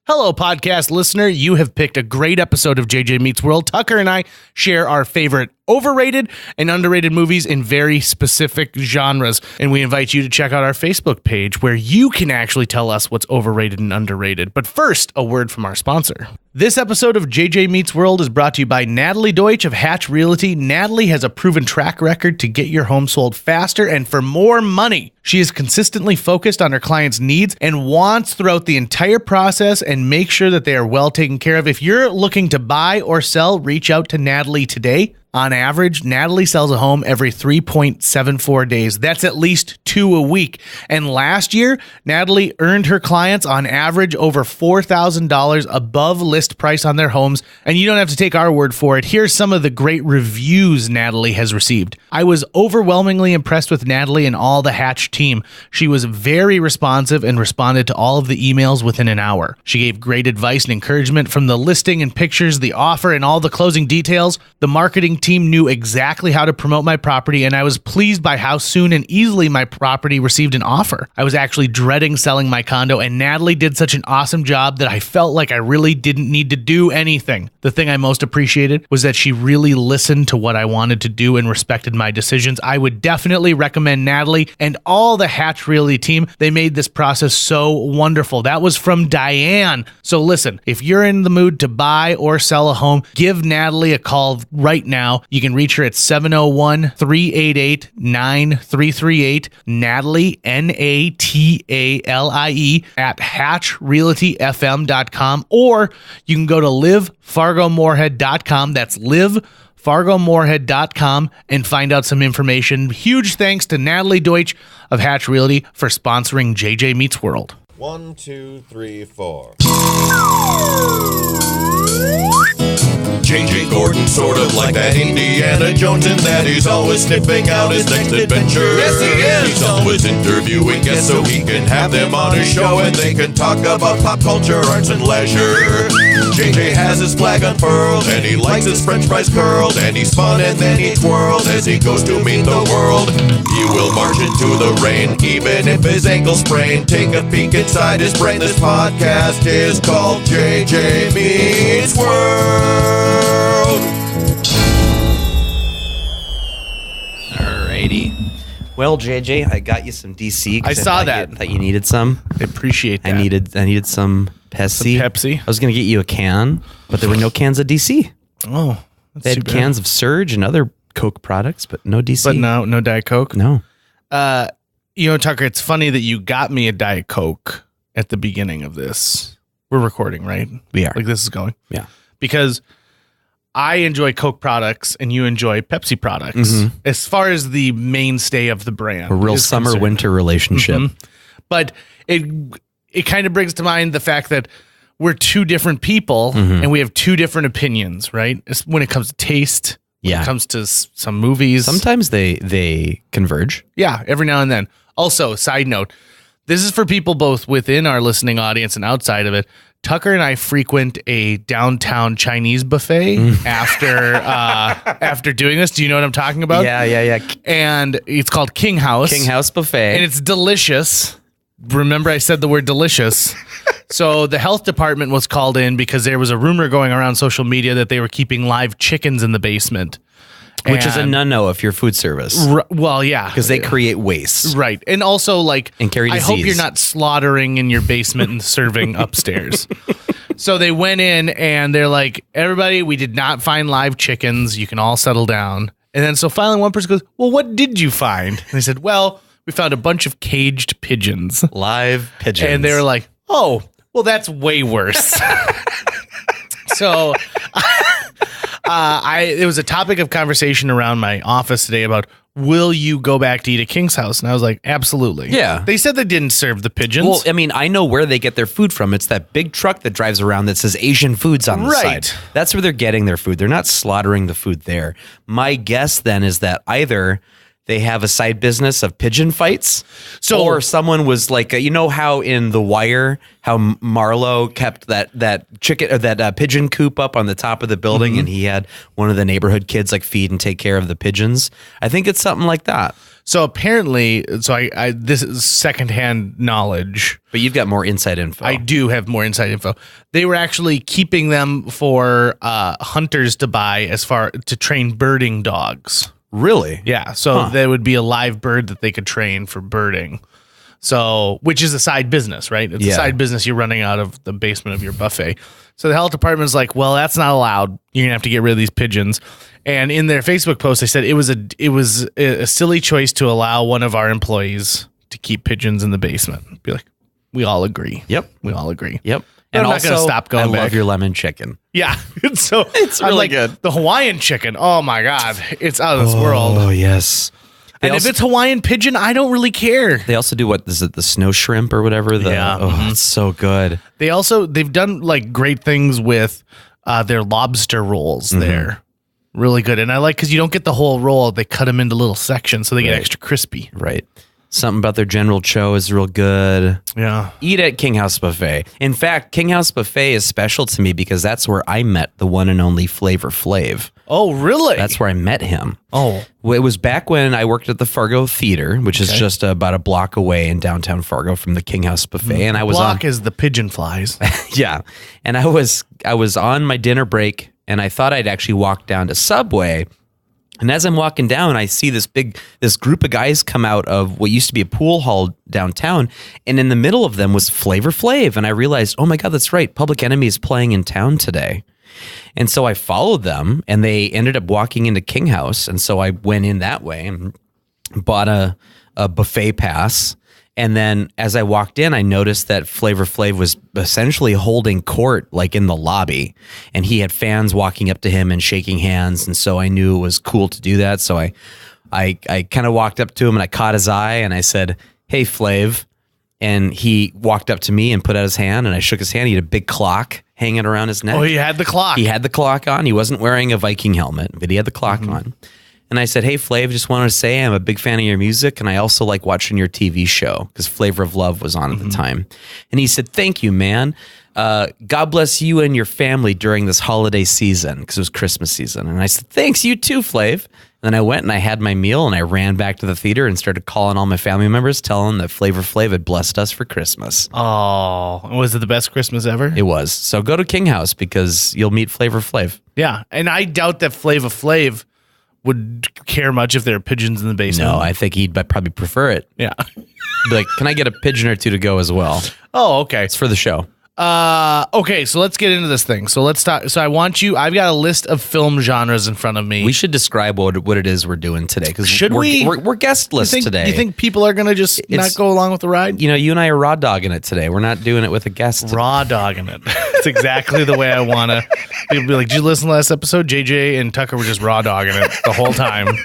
Hello, podcast listener. You have picked a great episode of JJ Meets World. Tucker and I share our favorite overrated and underrated movies in very specific genres. And we invite you to check out our Facebook page where you can actually tell us what's overrated and underrated. But first, a word from our sponsor. This episode of JJ Meets World is brought to you by Natalie Deutsch of Hatch Realty. Natalie has a proven track record to get your home sold faster and for more money. She is consistently focused on her clients' needs and wants throughout the entire process and make sure that they are well taken care of. If you're looking to buy or sell, reach out to Natalie today. On average, Natalie sells a home every 3.74 days. That's at least 2 a week. And last year, Natalie earned her clients on average over $4,000 above list price on their homes. And you don't have to take our word for it. Here's some of the great reviews Natalie has received. I was overwhelmingly impressed with Natalie and all the Hatch team. She was very responsive and responded to all of the emails within an hour. She gave great advice and encouragement from the listing and pictures, the offer, and all the closing details. The marketing team knew exactly how to promote my property, and I was pleased by how soon and easily my property received an offer. I was actually dreading selling my condo, and Natalie did such an awesome job that I felt like I really didn't need to do anything. The thing I most appreciated was that she really listened to what I wanted to do and respected my decisions. I would definitely recommend Natalie and all the Hatch Realty team. They made this process so wonderful. That was from Diane. So listen, if you're in the mood to buy or sell a home, give Natalie a call right now. You can reach her at 701-388-9338. Natalie, Natalie, at hatchrealtyfm.com, or you can go to livefargomorehead.com. That's livefargomorehead.com and find out some information. Huge thanks to Natalie Deutsch of Hatch Realty for sponsoring JJ Meets World. 1, 2, 3, 4. J.J. Gordon, sort of like that Indiana Jones, in that he's always sniffing out his next adventure. Yes, he is. He's always interviewing guests so he can have them on his show and they can talk about pop culture, arts, and leisure. J.J. has his flag unfurled and he likes his french fries curled, and he's fun and then he twirls as he goes to meet the world. He will march into the rain even if his ankle's sprained. Take a peek inside his brain. This podcast is called J.J. Meets World. Alrighty. Well, JJ, I got you some DC. I saw that. Thought you needed some. I appreciate that. I needed some Pepsi. Some Pepsi. I was gonna get you a can, but there were no cans of DC. Oh, They had cans of Surge and other Coke products, but no DC. But no Diet Coke? No. Tucker, it's funny that you got me a Diet Coke at the beginning of this. We're recording, right? We are. Like this is going? Yeah. Because I enjoy Coke products and you enjoy Pepsi products Mm-hmm. as far as the mainstay of the brand. A real is concerned. summer-winter relationship. Mhm. But it kind of brings to mind the fact that we're two different people and we have two different opinions, right? When it comes to taste, when it comes to some movies. Sometimes they converge. Yeah, every now and then. Also, side note, this is for people both within our listening audience and outside of it. Tucker and I frequent a downtown Chinese buffet after doing this. Do you know what I'm talking about? Yeah. And it's called King House. King House Buffet. And it's delicious. Remember, I said the word delicious. So the health department was called in because there was a rumor going around social media that they were keeping live chickens in the basement. Which is a no-no if you're food service. Well, yeah. Because they create waste. Right. And also, and carry disease. I hope you're not slaughtering in your basement and serving upstairs. So they went in and they're like, everybody, we did not find live chickens. You can all settle down. And then so finally one person goes, well, what did you find? And they said, well, we found a bunch of caged pigeons. Live pigeons. And they were like, oh, well, that's way worse. So it was a topic of conversation around my office today about, will you go back to eat at King's House? And I was like, absolutely. Yeah. They said they didn't serve the pigeons. Well, I mean, I know where they get their food from. It's that big truck that drives around that says Asian Foods on the side. That's where they're getting their food. They're not slaughtering the food there. My guess then is that either they have a side business of pigeon fights, or someone was like, you know how in The Wire, how Marlowe kept that chicken or that pigeon coop up on the top of the building, and he had one of the neighborhood kids like feed and take care of the pigeons. I think it's something like that. So apparently, I this is secondhand knowledge. But you've got more inside info. I do have more inside info. They were actually keeping them for hunters to buy to train birding dogs. Really? Yeah. So there would be a live bird that they could train for birding. So, which is a side business, right? It's a side business you're running out of the basement of your buffet. So the health department's like, well, that's not allowed. You're gonna have to get rid of these pigeons. And in their Facebook post, they said it was a silly choice to allow one of our employees to keep pigeons in the basement. Be like, we all agree. Yep. We all agree. Yep. But And I'm also, not gonna stop going I back. love your lemon chicken. Yeah. So It's I'm really like, good. the Hawaiian chicken. Oh my God. It's out of this world. Oh, yes. And if it's Hawaiian pigeon, I don't really care. They also do what is it, the snow shrimp or whatever? It's so good. They've done like great things with their lobster rolls there. Really good. And I like because you don't get the whole roll. They cut them into little sections so they get extra crispy. Right. Something about their General Cho is real good. Yeah. Eat at King House Buffet. In fact, King House Buffet is special to me because that's where I met the one and only Flavor Flav. Oh, really? That's where I met him. Oh. Well, it was back when I worked at the Fargo Theater, which is just about a block away in downtown Fargo from the King House Buffet. And I was Block is the Pigeon Flies. yeah. And I was on my dinner break and I thought I'd actually walk down to Subway. And as I'm walking down, I see this group of guys come out of what used to be a pool hall downtown. And in the middle of them was Flavor Flav. And I realized, oh my God, that's right. Public Enemy is playing in town today. And so I followed them and they ended up walking into King House. And so I went in that way and bought a buffet pass. And then as I walked in, I noticed that Flavor Flav was essentially holding court like in the lobby. And he had fans walking up to him and shaking hands. And so I knew it was cool to do that. So I kind of walked up to him and I caught his eye and I said, "Hey, Flav." And he walked up to me and put out his hand and I shook his hand. He had a big clock hanging around his neck. Oh, he had the clock. He had the clock on. He wasn't wearing a Viking helmet, but he had the clock on. And I said, "Hey, Flav, just wanted to say I'm a big fan of your music, and I also like watching your TV show," because Flavor of Love was on at the time. And he said, "Thank you, man. God bless you and your family during this holiday season," because it was Christmas season. And I said, "Thanks, you too, Flav." And then I went and I had my meal, and I ran back to the theater and started calling all my family members, telling them that Flavor Flav had blessed us for Christmas. Oh, was it the best Christmas ever? It was. So go to King House because you'll meet Flavor Flav. Yeah. And I doubt that Flavor Flav would care much if there are pigeons in the basement. No, I think he'd probably prefer it. Yeah. Be like, "Can I get a pigeon or two to go as well?" Oh, okay. It's for the show. Okay, so let's get into this thing. So let's talk. So I've got a list of film genres in front of me. We should describe what it is we're doing today because Should we? We're guest lists today. You think people are going to just not go along with the ride? You know, you and I are raw dogging it today. We're not doing it with a guest. Raw dogging it. It's exactly the way I want to. People be like, "Did you listen to last episode? JJ and Tucker were just raw dogging it the whole time."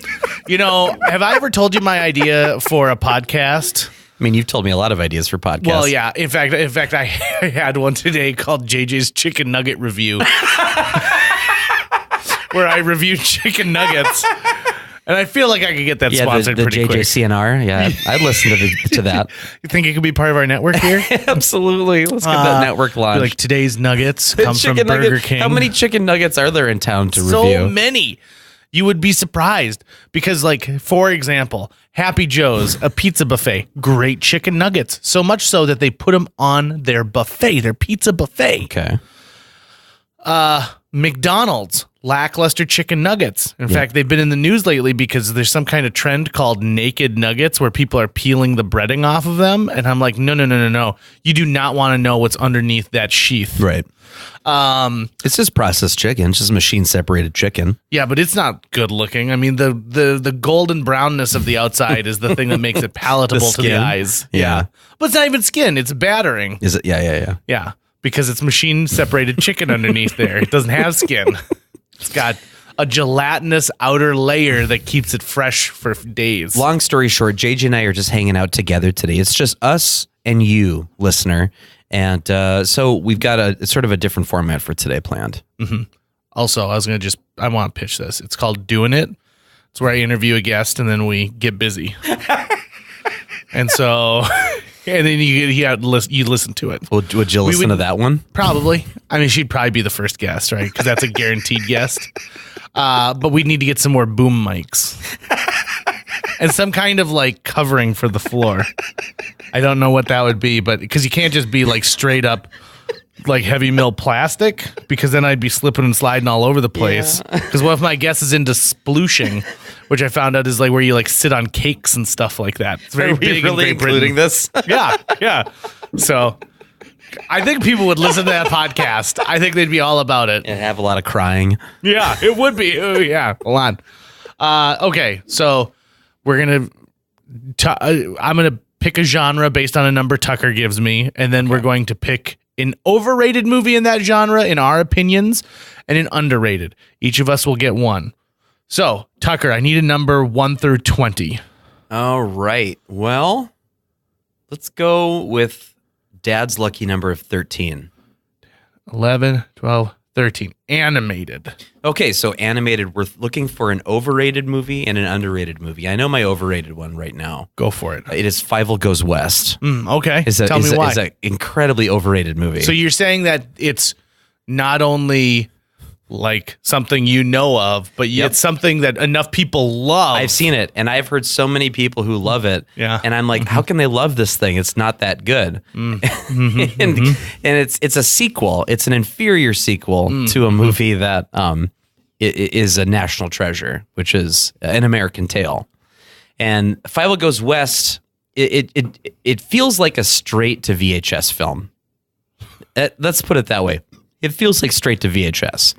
You know, have I ever told you my idea for a podcast? I mean, you've told me a lot of ideas for podcasts. Well, yeah. In fact, I had one today called JJ's Chicken Nugget Review, where I reviewed chicken nuggets. And I feel like I could get that sponsored the pretty quick. JJCNR. Yeah, I'd listen to that. You think it could be part of our network here? Absolutely. Let's get that network launched. Like today's nuggets come from Burger King. How many chicken nuggets are there in town to review? So many. You would be surprised because, like, for example, Happy Joe's, a pizza buffet, great chicken nuggets. So much so that they put them on their buffet, their pizza buffet. Okay. McDonald's, lackluster chicken nuggets. In fact, they've been in the news lately because there's some kind of trend called naked nuggets where people are peeling the breading off of them. And I'm like, no. You do not want to know what's underneath that sheath. Right. It's just processed chicken. It's just machine separated chicken. Yeah, but it's not good looking. I mean, the golden brownness of the outside is the thing that makes it palatable to the eyes. Yeah. But it's not even skin. It's battering. Is it? Yeah. Yeah, because it's machine separated chicken underneath there. It doesn't have skin. It's got a gelatinous outer layer that keeps it fresh for days. Long story short, JJ and I are just hanging out together today. It's just us and you, listener. And so we've got a sort of a different format for today planned. Mm-hmm. Also, I want to pitch this. It's called Doing It. It's where I interview a guest and then we get busy. And so, and then you listen to it. Would you listen to that one? Probably. I mean, she'd probably be the first guest, right? Because that's a guaranteed guest. But we need to get some more boom mics. and some kind of like covering for the floor. I don't know what that would be, but because you can't just be like straight up like heavy mill plastic, because then I'd be slipping and sliding all over the place. Because what if my guest is into splooshing, which I found out is like where you like sit on cakes and stuff like that. It's very big really in Great including Britain. this. Yeah. So I think people would listen to that podcast. I think they'd be all about it. And have a lot of crying. Yeah, it would be. Oh, yeah, a lot. Okay, so we're I'm gonna pick a genre based on a number Tucker gives me, and then we're going to pick an overrated movie in that genre, in our opinions, and an underrated. Each of us will get one. So, Tucker, I need a number 1 through 20. All right. Well, let's go with Dad's lucky number of 13. 11, 12, 13. Animated. Okay, so animated. We're looking for an overrated movie and an underrated movie. I know my overrated one right now. Go for it. It is Fievel Goes West. Okay, Tell me why. It's an incredibly overrated movie. So you're saying that it's not only like something you know of, but it's something that enough people love. I've seen it, and I've heard so many people who love it. Yeah. And I'm like, how can they love this thing? It's not that good. and it's a sequel. It's an inferior sequel to a movie that is a national treasure, which is An American Tale. And Fievel Goes West, it feels like a straight to VHS film. Let's put it that way. It feels like straight to VHS.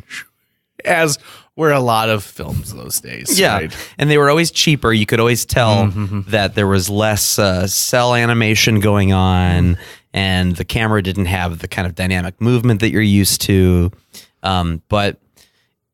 As were a lot of films those days. Yeah. Right? And they were always cheaper. You could always tell that there was less cell animation going on, and the camera didn't have the kind of dynamic movement that you're used to. But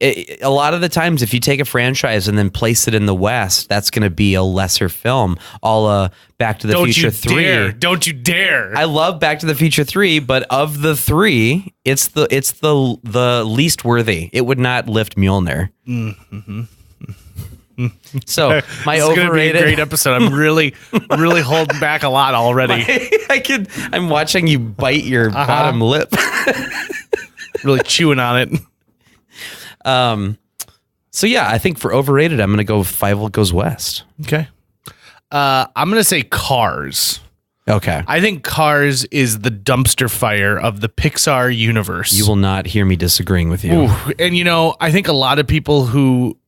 a lot of the times, if you take a franchise and then place it in the West, that's going to be a lesser film. All Back to the Future 3. Don't you dare. I love Back to the Future 3, but of the three, it's the least worthy. It would not lift Mjolnir. So my It's gonna be a overrated. great episode. I'm really holding back a lot already. I'm watching you bite your bottom lip. Really chewing on it. So yeah, I think for overrated, I'm going to go with Fievel Goes West. Okay. I'm gonna say Cars. Okay. I think Cars is the dumpster fire of the Pixar universe. You will not hear me disagreeing with you. Ooh, and I think a lot of people who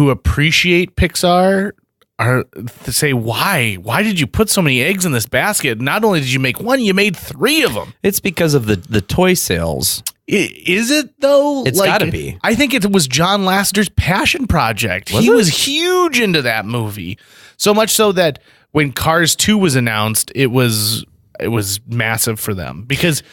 appreciate Pixar are to say, why did you put so many eggs in this basket? Not only did you make one, you made 3 of them. It's because of the toy sales. Is it though? It's gotta be. I think it was John Lasseter's passion project. He was huge into that movie. So much so that when Cars 2 was announced, it was massive for them, because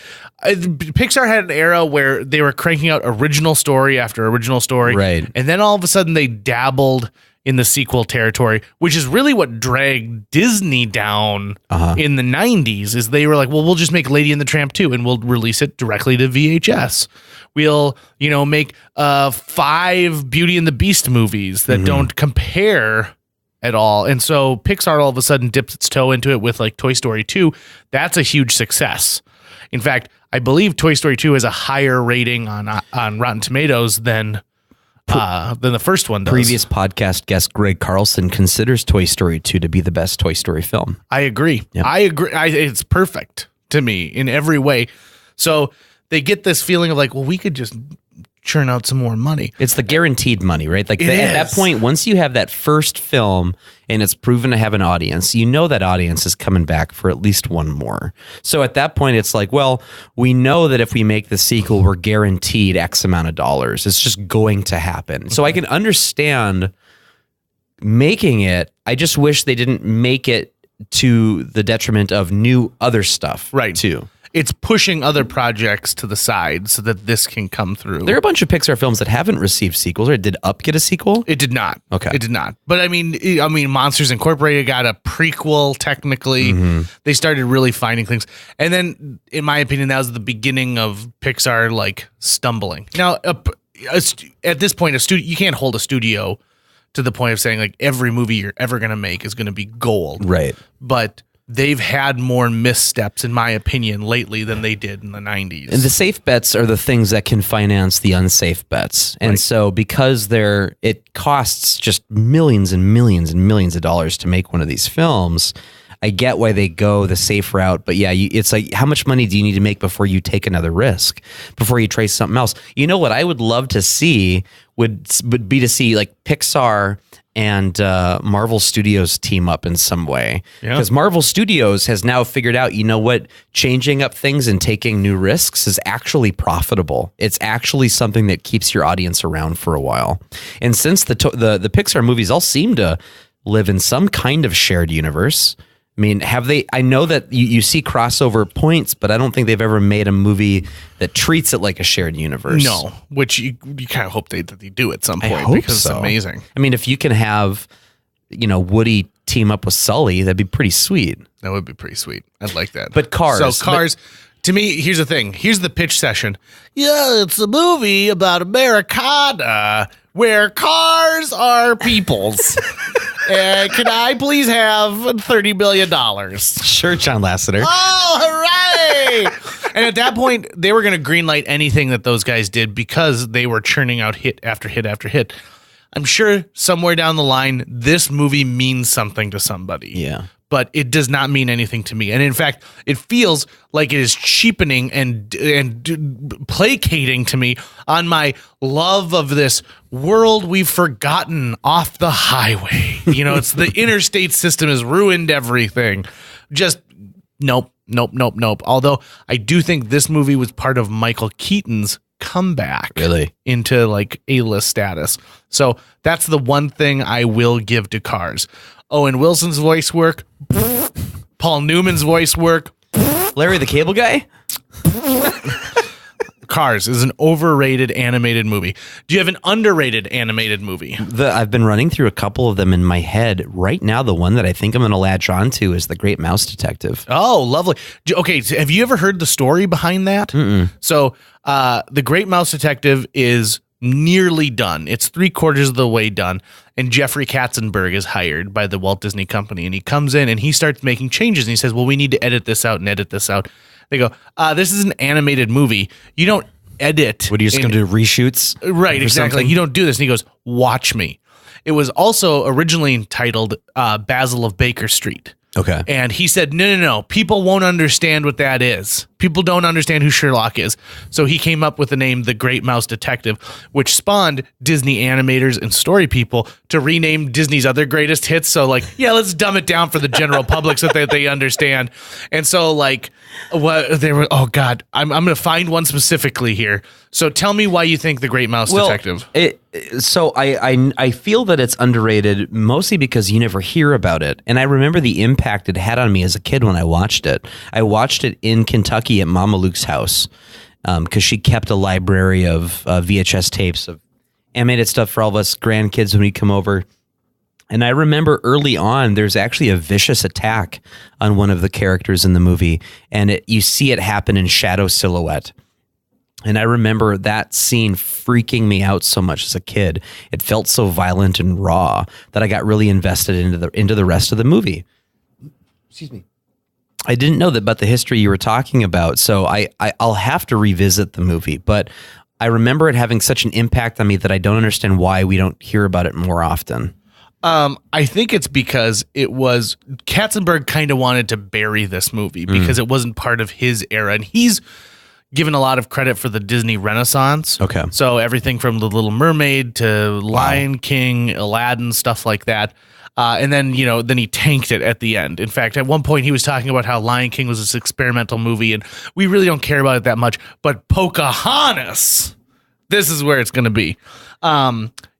Pixar had an era where they were cranking out original story after original story. Right. And then all of a sudden they dabbled in the sequel territory, which is really what dragged Disney down in the 90s, is they were like, well, we'll just make Lady and the Tramp 2 and we'll release it directly to VHS. We'll, make 5 Beauty and the Beast movies that don't compare at all. And so Pixar all of a sudden dips its toe into it with like Toy Story 2. That's a huge success. In fact, I believe Toy Story 2 has a higher rating on Rotten Tomatoes than the first one does. Previous podcast guest Greg Carlson considers Toy Story 2 to be the best Toy Story film. I agree. Yep. I agree. It's perfect to me in every way. So they get this feeling of like, well, we could just churn out some more money. It's the guaranteed money, right? Like It at that is. point, once you have that first film and it's proven to have an audience, you know that audience is coming back for at least one more. So at that point, it's like, well, we know that if we make the sequel, we're guaranteed X amount of dollars. It's just going to happen. So I can understand making it. I just wish they didn't make it to the detriment of new other stuff, Right. too. It's pushing other projects to the side so that this can come through. There are a bunch of Pixar films that haven't received sequels. Or did Up get a sequel? It did not. Okay. It did not. But I mean, Monsters Incorporated got a prequel. Technically, they started really finding things, and then, in my opinion, that was the beginning of Pixar like stumbling. Now, at this point, you can't hold a studio to the point of saying like every movie you're ever going to make is going to be gold. Right. But they've had more missteps, in my opinion, lately than they did in the 90s. And the safe bets are the things that can finance the unsafe bets. And so because it costs just millions and millions and millions of dollars to make one of these films, I get why they go the safe route. But yeah, it's like, how much money do you need to make before you take another risk, before you try something else? You know what I would love to see would be to see like Pixar and Marvel Studios team up in some way. Because Marvel Studios has now figured out, you know what, changing up things and taking new risks is actually profitable. It's actually something that keeps your audience around for a while. And since the Pixar movies all seem to live in some kind of shared universe, I mean, have they? I know that you see crossover points, but I don't think they've ever made a movie that treats it like a shared universe. No, which you kind of hope that they do at some point, because so. It's amazing. I mean, if you can have, Woody team up with Sully, that'd be pretty sweet. That would be pretty sweet. I'd like that. But Cars. So Cars, to me, here's the thing. Here's the pitch session. Yeah, it's a movie about Americana where cars are peoples. Can I please have $30 billion? Sure, John Lasseter. Oh, hooray! And at that point, they were going to greenlight anything that those guys did because they were churning out hit after hit after hit. I'm sure somewhere down the line, this movie means something to somebody. Yeah. But it does not mean anything to me. And in fact, it feels like it is cheapening and placating to me on my love of this world we've forgotten off the highway. It's the interstate system has ruined everything. Just nope. Although I do think this movie was part of Michael Keaton's comeback into like A-list status. So that's the one thing I will give to Cars. Owen Wilson's voice work, Paul Newman's voice work, Larry the Cable Guy. Cars is an overrated animated movie. Do you have an underrated animated movie? I've been running through a couple of them in my head. Right now, the one that I think I'm going to latch on to is The Great Mouse Detective. Oh, lovely. Okay, so have you ever heard the story behind that? Mm-mm. So The Great Mouse Detective is nearly done. It's 3/4 of the way done. And Jeffrey Katzenberg is hired by the Walt Disney Company. And he comes in and he starts making changes. And he says, well, we need to edit this out and edit this out. They go, this is an animated movie. You don't edit. What, are you just going to do reshoots? Right, exactly. Something? You don't do this. And he goes, watch me. It was also originally entitled Basil of Baker Street. Okay. And he said, no. People won't understand what that is. People don't understand who Sherlock is. So he came up with the name The Great Mouse Detective, which spawned Disney animators and story people to rename Disney's other greatest hits. So let's dumb it down for the general public so that they understand. And so oh God, I'm going to find one specifically here. So tell me why you think The Great Mouse Detective. So I feel that it's underrated mostly because you never hear about it. And I remember the impact it had on me as a kid when I watched it. I watched it in Kentucky at Mama Luke's house because she kept a library of VHS tapes of animated stuff for all of us grandkids when we come over. And I remember early on, there's actually a vicious attack on one of the characters in the movie. And you see it happen in shadow silhouette. And I remember that scene freaking me out so much as a kid. It felt so violent and raw that I got really invested into the rest of the movie. Excuse me. I didn't know that about the history you were talking about, so I'll have to revisit the movie. But I remember it having such an impact on me that I don't understand why we don't hear about it more often. I think it's because Katzenberg kind of wanted to bury this movie because it wasn't part of his era, and he's given a lot of credit for the Disney Renaissance. Okay. So everything from The Little Mermaid to Lion King, Aladdin, stuff like that. And then he tanked it at the end. In fact, at one point he was talking about how Lion King was this experimental movie and we really don't care about it that much. But Pocahontas, this is where it's going to be.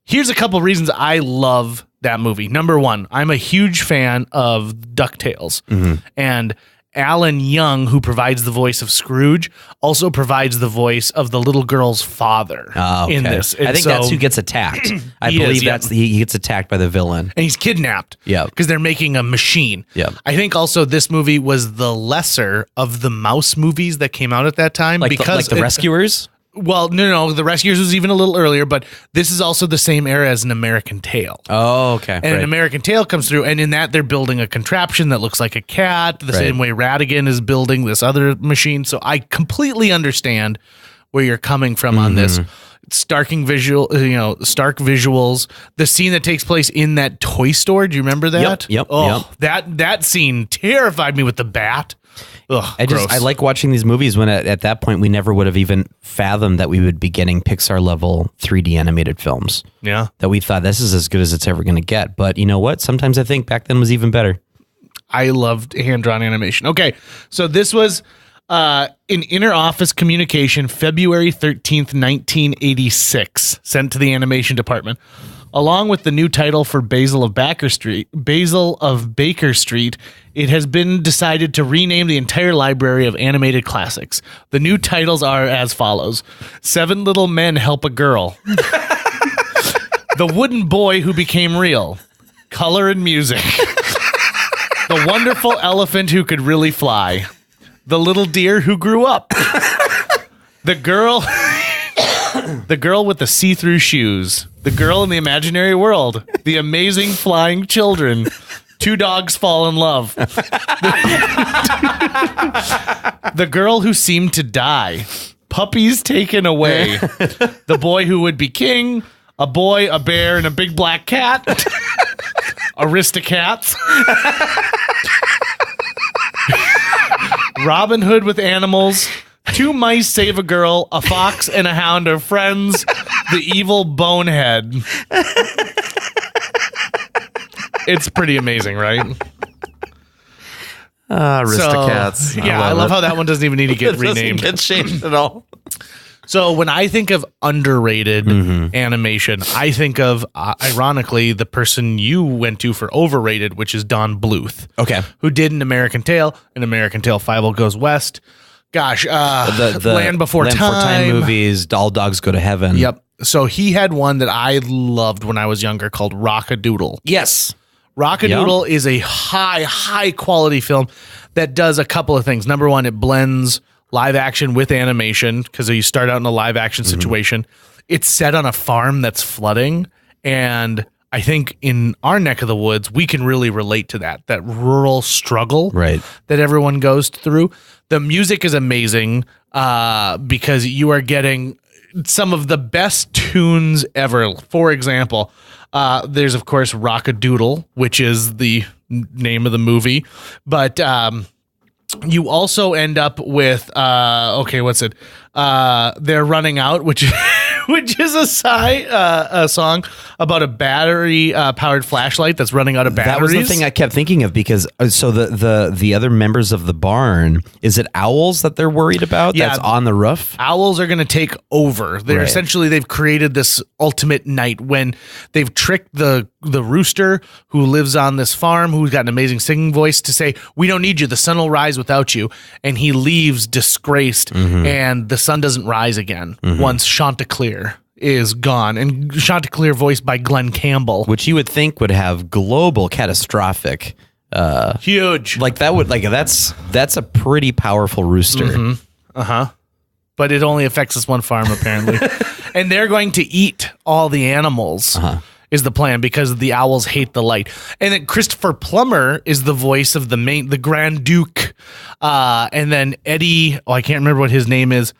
Here's a couple reasons I love that movie. Number one, I'm a huge fan of DuckTales. Mm-hmm. And Alan Young, who provides the voice of Scrooge, also provides the voice of the little girl's father in this. And I think that's who gets attacked. I believe he gets attacked by the villain. And he's kidnapped. Yeah. Because they're making a machine. Yeah. I think also this movie was the lesser of the mouse movies that came out at that time. Like the Rescuers? Well, no, The Rescuers was even a little earlier, but this is also the same era as An American Tail. Oh, okay. And An American Tail comes through, and in that they're building a contraption that looks like a cat, the same way Ratigan is building this other machine. So I completely understand where you're coming from on this. Stark visuals. The scene that takes place in that toy store. Do you remember that? Yep. That scene terrified me with the bat. Ugh, I like watching these movies when at that point we never would have even fathomed that we would be getting Pixar level 3D animated films. Yeah. That we thought this is as good as it's ever going to get. But you know what? Sometimes I think back then was even better. I loved hand-drawn animation. Okay, so this was an inter-office communication, February 13th, 1986, sent to the animation department. Along with the new title for Basil of Baker Street, it has been decided to rename the entire library of animated classics. The new titles are as follows: Seven Little Men Help a Girl, The Wooden Boy Who Became Real, Color and Music, The Wonderful Elephant Who Could Really Fly, The Little Deer Who Grew Up, The Girl with the See-Through Shoes, The Girl in the Imaginary World, The Amazing Flying Children, Two Dogs Fall in Love, The Girl Who Seemed to Die, Puppies Taken Away, The Boy Who Would Be King, A Boy, a Bear, and a Big Black Cat, Aristocats, Robin Hood with Animals, Two Mice Save a Girl, A Fox and a Hound Are Friends, The Evil Bonehead. It's pretty amazing, right? Aristocats. So, I love how that one doesn't even need to get renamed. Doesn't get changed at all. So when I think of underrated animation, I think of, ironically, the person you went to for overrated, which is Don Bluth. Okay. Who did An American Tail, 5 Goes West. Gosh, the Land Before Time movies, All Dogs Go to Heaven. Yep. So he had one that I loved when I was younger called Rock-a-Doodle. Yes. Rock-a-Doodle is a high quality film that does a couple of things. Number one, it blends live action with animation because you start out in a live action situation. It's set on a farm that's flooding, and I think in our neck of the woods, we can really relate to that rural struggle that everyone goes through. The music is amazing because you are getting some of the best tunes ever. For example, there's, of course, Rock-a-Doodle, which is the name of the movie. But you also end up with, They're Running Out, which is a song about a battery powered flashlight that's running out of batteries. That was the thing I kept thinking of because so the other members of the barn, is it owls that they're worried about? Yeah, that's on the roof. Owls are going to take over. They're essentially, they've created this ultimate night when they've tricked the rooster who lives on this farm, who's got an amazing singing voice, to say, we don't need you. The sun will rise without you. And he leaves disgraced, and the sun doesn't rise again once Chanticleer is gone. And Chanticleer voiced by Glenn Campbell, which you would think would have global catastrophic huge, like that would, like that's a pretty powerful rooster. But it only affects this one farm apparently. And they're going to eat all the animals is the plan, because the owls hate the light. And then Christopher Plummer is the voice of the Grand Duke, and then Eddie, I can't remember what his name is,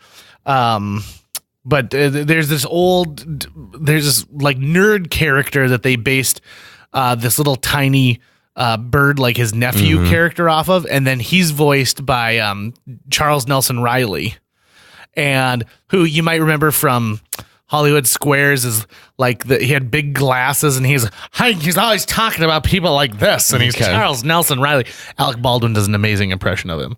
but there's this like nerd character that they based this little tiny bird, like his nephew character, off of, and then he's voiced by Charles Nelson Riley, and who you might remember from Hollywood Squares is like he had big glasses, and he's always talking about people like this, and he's Charles Nelson Riley. Alec Baldwin does an amazing impression of him.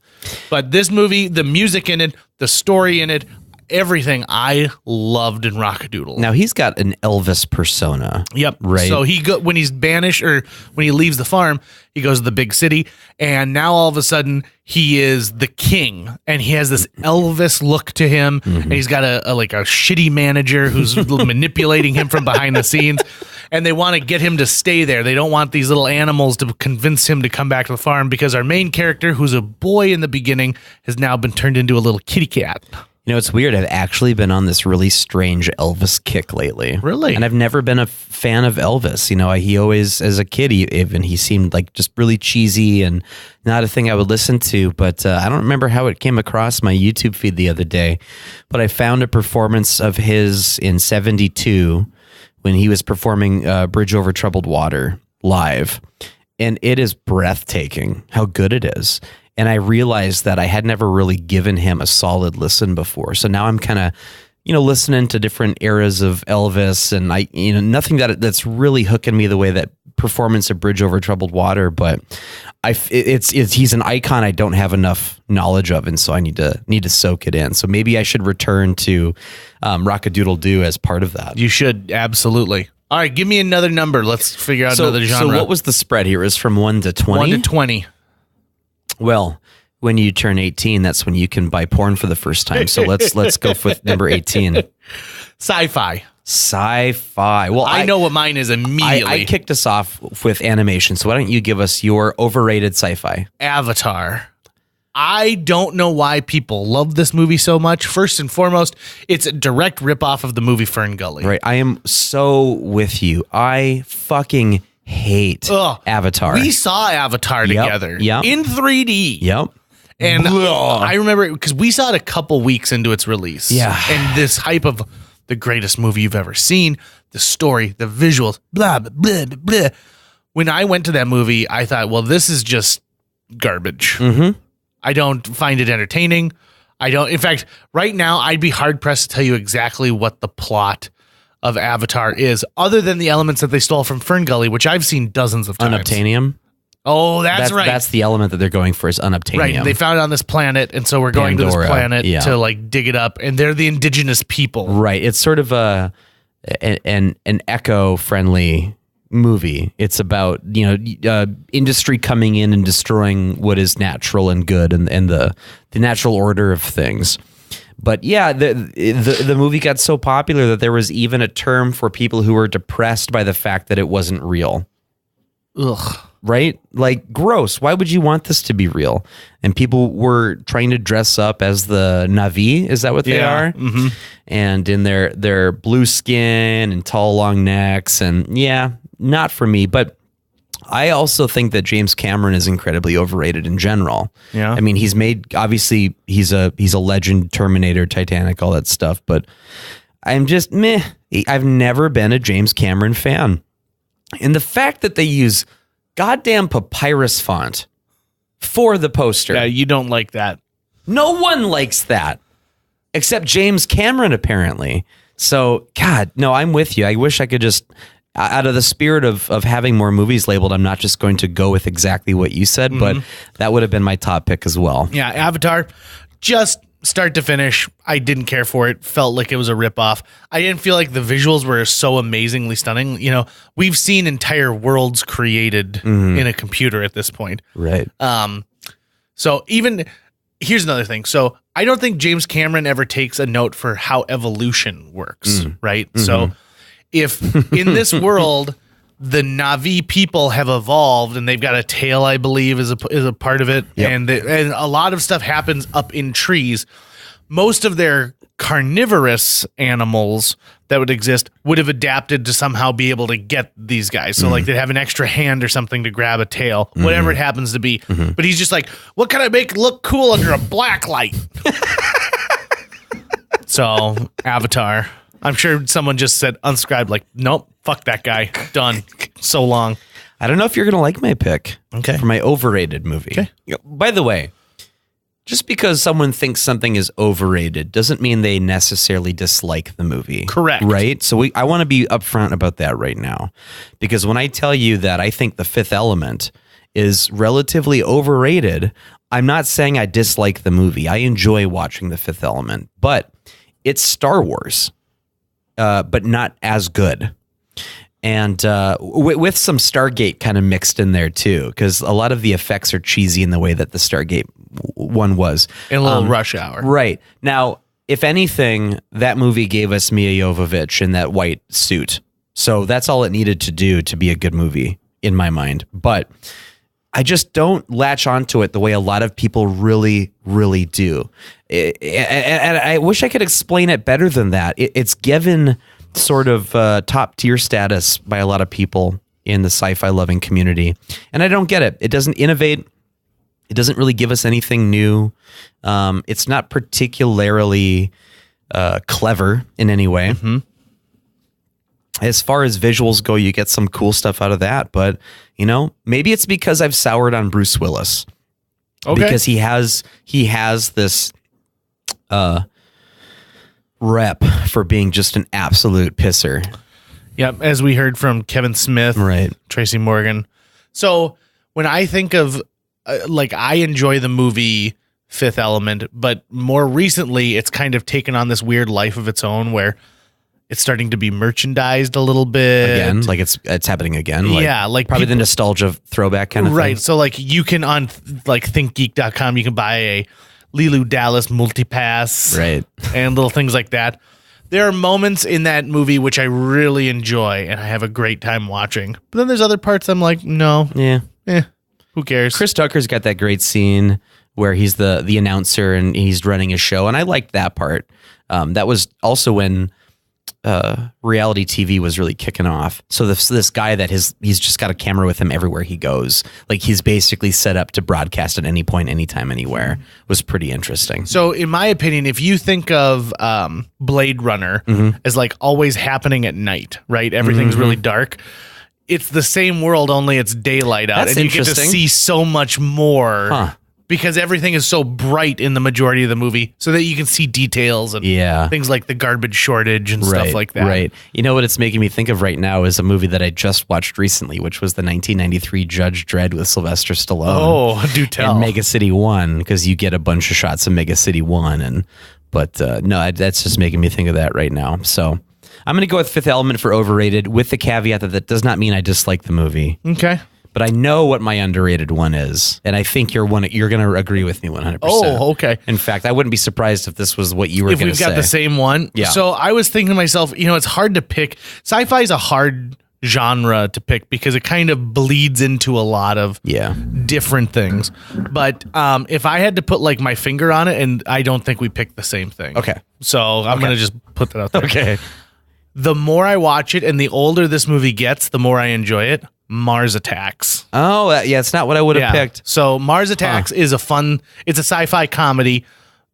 But this movie, the music in it, the story in it, everything I loved in Rock-a-Doodle. Now he's got an Elvis persona. Yep. Right. So when he's banished, or when he leaves the farm, he goes to the big city, and now all of a sudden he is the king, and he has this Elvis look to him, and he's got a shitty manager who's manipulating him from behind the scenes, and they want to get him to stay there. They don't want these little animals to convince him to come back to the farm, because our main character, who's a boy in the beginning, has now been turned into a little kitty cat. You know, it's weird. I've actually been on this really strange Elvis kick lately. Really? And I've never been a fan of Elvis. You know, he always, as a kid, he seemed like just really cheesy and not a thing I would listen to. But I don't remember how it came across my YouTube feed the other day. But I found a performance of his in '72 when he was performing Bridge Over Troubled Water live. And it is breathtaking how good it is. And I realized that I had never really given him a solid listen before. So now I'm kind of, listening to different eras of Elvis, and nothing that's really hooking me the way that performance of Bridge Over Troubled Water. But he's an icon I don't have enough knowledge of, and so I need to soak it in. So maybe I should return to Rock-a-Doodle-Doo as part of that. You should, absolutely. All right, give me another number. Let's figure out another genre. So what was the spread here? Is from 1 to 20? 1 to 20. Well, when you turn 18, that's when you can buy porn for the first time. So let's go with number 18. Sci-fi. Sci-fi. Well, I know what mine is immediately. I kicked us off with animation. So why don't you give us your overrated sci-fi? Avatar. I don't know why people love this movie so much. First and foremost, it's a direct ripoff of the movie Fern Gully. Right. I am so with you. I fucking hate Avatar. We saw Avatar together in 3D. Yep. And I remember because we saw it a couple weeks into its release. Yeah. And this hype of the greatest movie you've ever seen, the story, the visuals, blah, blah, blah, blah, blah. When I went to that movie, I thought, well, this is just garbage. Mm-hmm. I don't find it entertaining. In fact, right now, I'd be hard pressed to tell you exactly what the plot of Avatar is, other than the elements that they stole from Fern Gully, which I've seen dozens of times. Unobtainium. Oh, that's right. That's the element that they're going for is unobtainium. Right. They found it on this planet, and so we're going to this planet to like dig it up, and they're the indigenous people. Right. It's sort of an eco-friendly movie. It's about industry coming in and destroying what is natural and good and the natural order of things. But yeah, the movie got so popular that there was even a term for people who were depressed by the fact that it wasn't real. Ugh. Right? Like, gross. Why would you want this to be real? And people were trying to dress up as the Na'vi. Is that what they are? Mm-hmm. And in their blue skin and tall, long necks. And yeah, not for me. But I also think that James Cameron is incredibly overrated in general. Yeah. I mean, he's a legend, Terminator, Titanic, all that stuff. But I'm just meh. I've never been a James Cameron fan. And the fact that they use goddamn papyrus font for the poster. Yeah, you don't like that. No one likes that except James Cameron, apparently. So, God, no, I'm with you. I wish I could just, out of the spirit of having more movies labeled, I'm not just going to go with exactly what you said, but that would have been my top pick as well. Yeah, Avatar, just start to finish, I didn't care for it. Felt like it was a ripoff. I didn't feel like the visuals were so amazingly stunning. You know, we've seen entire worlds created in a computer at this point. Right. So even here's another thing. So I don't think James Cameron ever takes a note for how evolution works. Right. Mm-hmm. So if in this world the Na'vi people have evolved and they've got a tail, I believe, is a part of it. Yep. And a lot of stuff happens up in trees. Most of their carnivorous animals that would exist would have adapted to somehow be able to get these guys. So like they'd have an extra hand or something to grab a tail, whatever it happens to be. But he's just like, what can I make look cool under a black light? So Avatar. I'm sure someone just said unscribed, like, nope, fuck that guy. Done. So long. I don't know if you're going to like my pick for my overrated movie. Okay. By the way, just because someone thinks something is overrated doesn't mean they necessarily dislike the movie. Correct. Right? So I want to be upfront about that right now. Because when I tell you that I think The Fifth Element is relatively overrated, I'm not saying I dislike the movie. I enjoy watching The Fifth Element. But it's Star Wars. But not as good. And with some Stargate kind of mixed in there too, because a lot of the effects are cheesy in the way that the Stargate one was. In a little rush hour. Right. Now, if anything, that movie gave us Mia Jovovich in that white suit. So that's all it needed to do to be a good movie in my mind. But I just don't latch onto it the way a lot of people really, really do. And I wish I could explain it better than that. It's given sort of top tier status by a lot of people in the sci-fi loving community. And I don't get it. It doesn't innovate. It doesn't really give us anything new. It's not particularly clever in any way. Mm-hmm. As far as visuals go, you get some cool stuff out of that. But, maybe it's because I've soured on Bruce Willis. Okay. Because he has this rep for being just an absolute pisser. Yep, as we heard from Kevin Smith, Right. Tracy Morgan. So when I think of, I enjoy the movie Fifth Element, but more recently, it's kind of taken on this weird life of its own where it's starting to be merchandised a little bit. Again, like it's happening again. Probably the nostalgia throwback kind of thing. Right. So you can on thinkgeek.com, you can buy a Lilu Dallas multipass. Right. And little things like that. There are moments in that movie which I really enjoy and I have a great time watching. But then there's other parts I'm like, no. Yeah. Who cares? Chris Tucker's got that great scene where he's the announcer and he's running his show. And I liked that part. That was also when reality TV was really kicking off. So this guy that he's just got a camera with him everywhere he goes. Like he's basically set up to broadcast at any point, anytime, anywhere. Was pretty interesting. So in my opinion, if you think of Blade Runner as always happening at night, right? Everything's really dark. It's the same world, only it's daylight out. That's and you get to interesting. see so much more because everything is so bright in the majority of the movie so that you can see details and things like the garbage shortage and stuff like that. Right. You know what it's making me think of right now is a movie that I just watched recently, which was the 1993 Judge Dredd with Sylvester Stallone. Oh, do tell. And Mega City 1, because you get a bunch of shots of Mega City 1. But that's just making me think of that right now. So I'm going to go with Fifth Element for overrated, with the caveat that does not mean I dislike the movie. Okay. But I know what my underrated one is, and I think you're going to agree with me 100%. Oh, okay. In fact, I wouldn't be surprised if this was what you were going to say. If we've got the same one. Yeah. So I was thinking to myself, it's hard to pick. Sci-fi is a hard genre to pick because it kind of bleeds into a lot of different things. But if I had to put my finger on it, and I don't think we picked the same thing. Okay. So I'm going to just put that out there. Okay. The more I watch it and the older this movie gets, the more I enjoy it. Mars Attacks. Oh, it's not what I would have picked. So Mars Attacks is it's a sci-fi comedy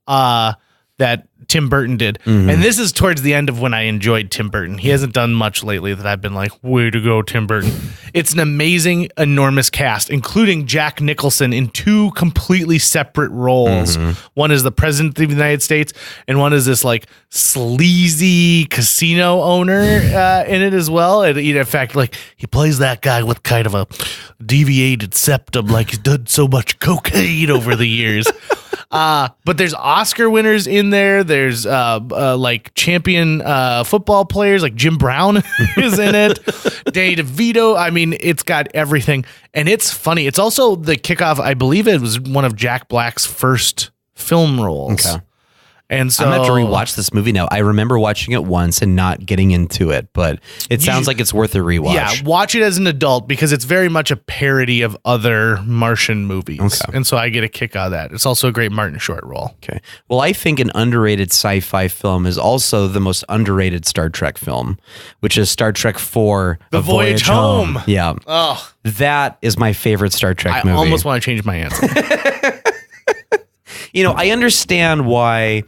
that Tim Burton did. And this is towards the end of when I enjoyed Tim Burton. He hasn't done much lately that I've been like, way to go, Tim Burton. It's an amazing, enormous cast, including Jack Nicholson in two completely separate roles. One is the president of the United States, and one is this sleazy casino owner in it as well. And in fact, he plays that guy with kind of a deviated septum, like he's done so much cocaine over the years. But there's Oscar winners in there. There's champion football players like Jim Brown is in it. Danny DeVito. I mean, it's got everything, and it's funny. It's also the kickoff. I believe it was one of Jack Black's first film roles. Okay. And so I'm going to have to rewatch this movie now. I remember watching it once and not getting into it, but it sounds like it's worth a rewatch. Yeah, watch it as an adult because it's very much a parody of other Martian movies. Okay. And so I get a kick out of that. It's also a great Martin Short role. Okay. Well, I think an underrated sci-fi film is also the most underrated Star Trek film, which is Star Trek IV, The Voyage Home. Yeah. Oh, that is my favorite Star Trek movie. I almost want to change my answer. I understand why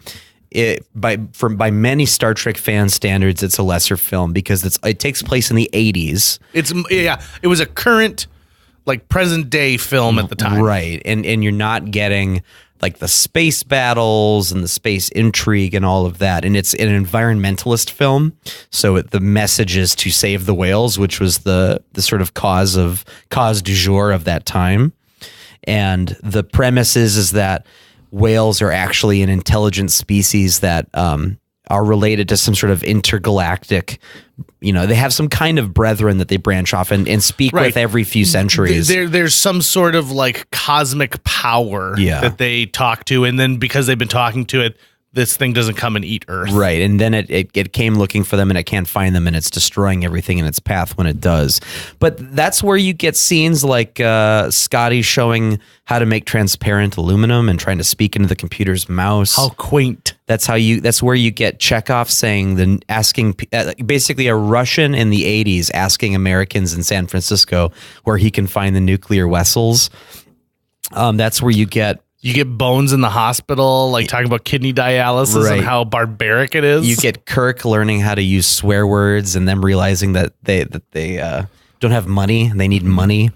by many Star Trek fan standards, it's a lesser film because it takes place in the 80s. It was a current, present day film at the time. Right. And you're not getting the space battles and the space intrigue and all of that. And it's an environmentalist film. So the message is to save the whales, which was the sort of cause du jour of that time. And the premise is that whales are actually an intelligent species that are related to some sort of intergalactic, they have some kind of brethren that they branch off and speak with every few centuries. There's some sort of cosmic power that they talk to. And then because they've been talking to it, this thing doesn't come and eat Earth. Right. And then it came looking for them and it can't find them and it's destroying everything in its path when it does. But that's where you get scenes like Scotty showing how to make transparent aluminum and trying to speak into the computer's mouse. How quaint. That's where you get Chekhov saying, asking basically a Russian in the 80s asking Americans in San Francisco where he can find the nuclear vessels. That's where you get Bones in the hospital, like talking about kidney dialysis and how barbaric it is. You get Kirk learning how to use swear words and them realizing that they don't have money and they need money.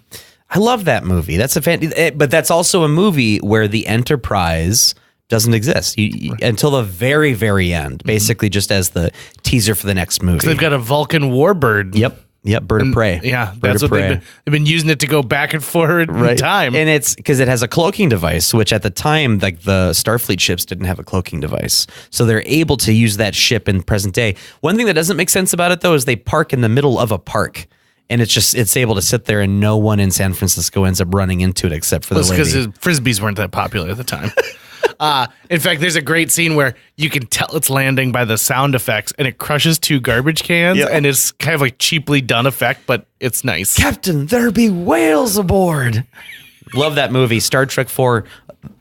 I love that movie. That's but that's also a movie where the Enterprise doesn't exist until the very, very end, basically just as the teaser for the next movie. They've got a Vulcan warbird. Yep, bird of prey. Yeah, that's what they've been using it to go back and forward in time. And it's because it has a cloaking device, which at the time, like the Starfleet ships didn't have a cloaking device. So they're able to use that ship in present day. One thing that doesn't make sense about it, though, is they park in the middle of a park. And it's able to sit there and no one in San Francisco ends up running into it except for the lady. Because Frisbees weren't that popular at the time. In fact, there's a great scene where you can tell it's landing by the sound effects and it crushes 2 garbage cans and it's kind of like cheaply done effect, but it's nice. Captain, there be whales aboard. Love that movie. Star Trek 4,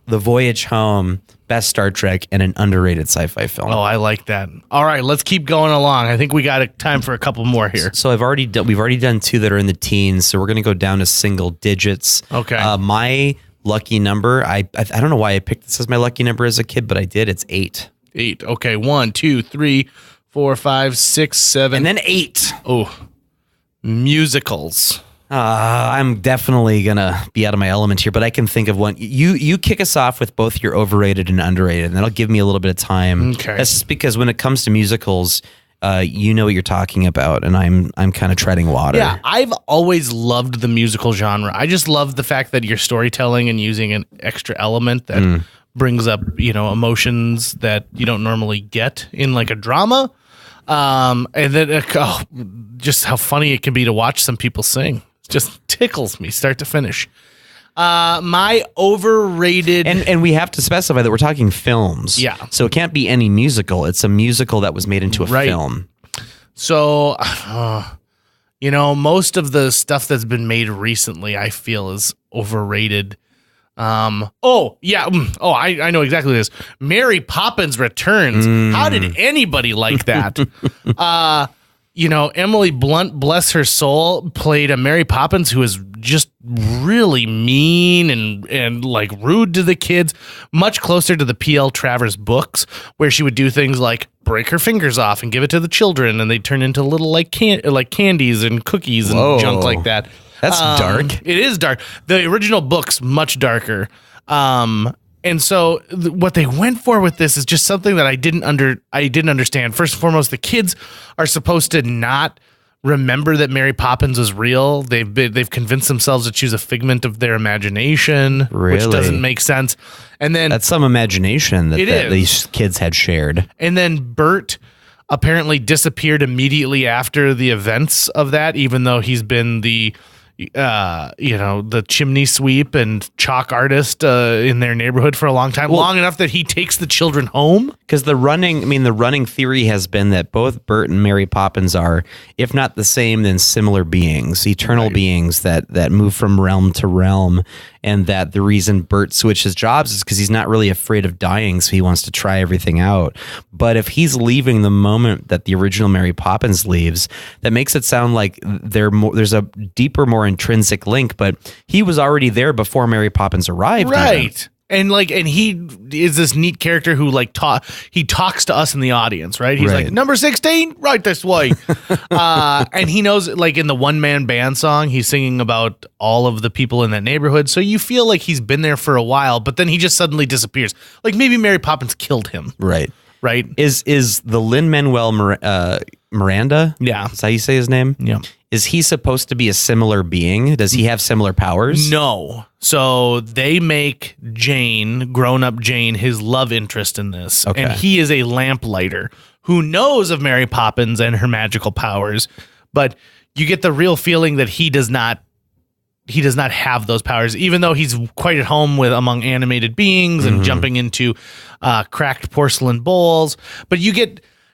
The Voyage Home, best Star Trek and an underrated sci-fi film. Oh, I like that. All right, let's keep going along. I think we got time for a couple more here. So we've already done 2 that are in the teens. So we're going to go down to single digits. Okay. My lucky number, I don't know why I picked this as my lucky number as a kid, but I did. It's 8. 8. Okay. 1, 2, 3, 4, 5, 6, 7. And then 8. Oh, musicals. I'm definitely going to be out of my element here, but I can think of one. You kick us off with both your overrated and underrated, and that'll give me a little bit of time. Okay. That's just because when it comes to musicals, you know what you're talking about, and I'm kind of treading water. Yeah, I've always loved the musical genre. I just love the fact that you're storytelling and using an extra element that brings up, emotions that you don't normally get in like a drama. And then just how funny it can be to watch some people sing. It just tickles me start to finish. My overrated... And we have to specify that we're talking films. Yeah. So it can't be any musical. It's a musical that was made into a film. So, most of the stuff that's been made recently, I feel is overrated. I know exactly this. Mary Poppins Returns. How did anybody like that? Emily Blunt, bless her soul, played a Mary Poppins who is just really mean and like rude to the kids, much closer to the P.L. Travers books, where she would do things like break her fingers off and give it to the children, and they turn into little like candies and cookies and junk like that. That's dark. It is dark. The original book's much darker. And so what they went for with this is just something that I didn't understand. First and foremost, the kids are supposed to not remember that Mary Poppins was real. They've convinced themselves that she's a figment of their imagination, which doesn't make sense. And then that's some imagination that these kids had shared. And then Bert apparently disappeared immediately after the events of that, even though he's been the chimney sweep and chalk artist in their neighborhood for a long time, long enough that he takes the children home. Because the running theory has been that both Bert and Mary Poppins are, if not the same, then similar beings, eternal beings that move from realm to realm. And that the reason Bert switches jobs is because he's not really afraid of dying, so he wants to try everything out. But if he's leaving the moment that the original Mary Poppins leaves, that makes it sound like there's a deeper, more intrinsic link. But he was already there before Mary Poppins arrived. Right. And he is this neat character who he talks to us in the audience, right? He's like, number 16, right this way. And he knows, like in the one man band song, he's singing about all of the people in that neighborhood. So you feel like he's been there for a while, but then he just suddenly disappears. Like maybe Mary Poppins killed him. Right. Right. Is the Lin-Manuel Miranda? Yeah. Is that how you say his name? Yeah. Is he supposed to be a similar being? Does he have similar powers? No. So they make Jane, grown-up Jane, his love interest in this. Okay. And he is a lamplighter who knows of Mary Poppins and her magical powers, but you get the real feeling that he does not have those powers, even though he's quite at home among animated beings and jumping into cracked porcelain bowls. But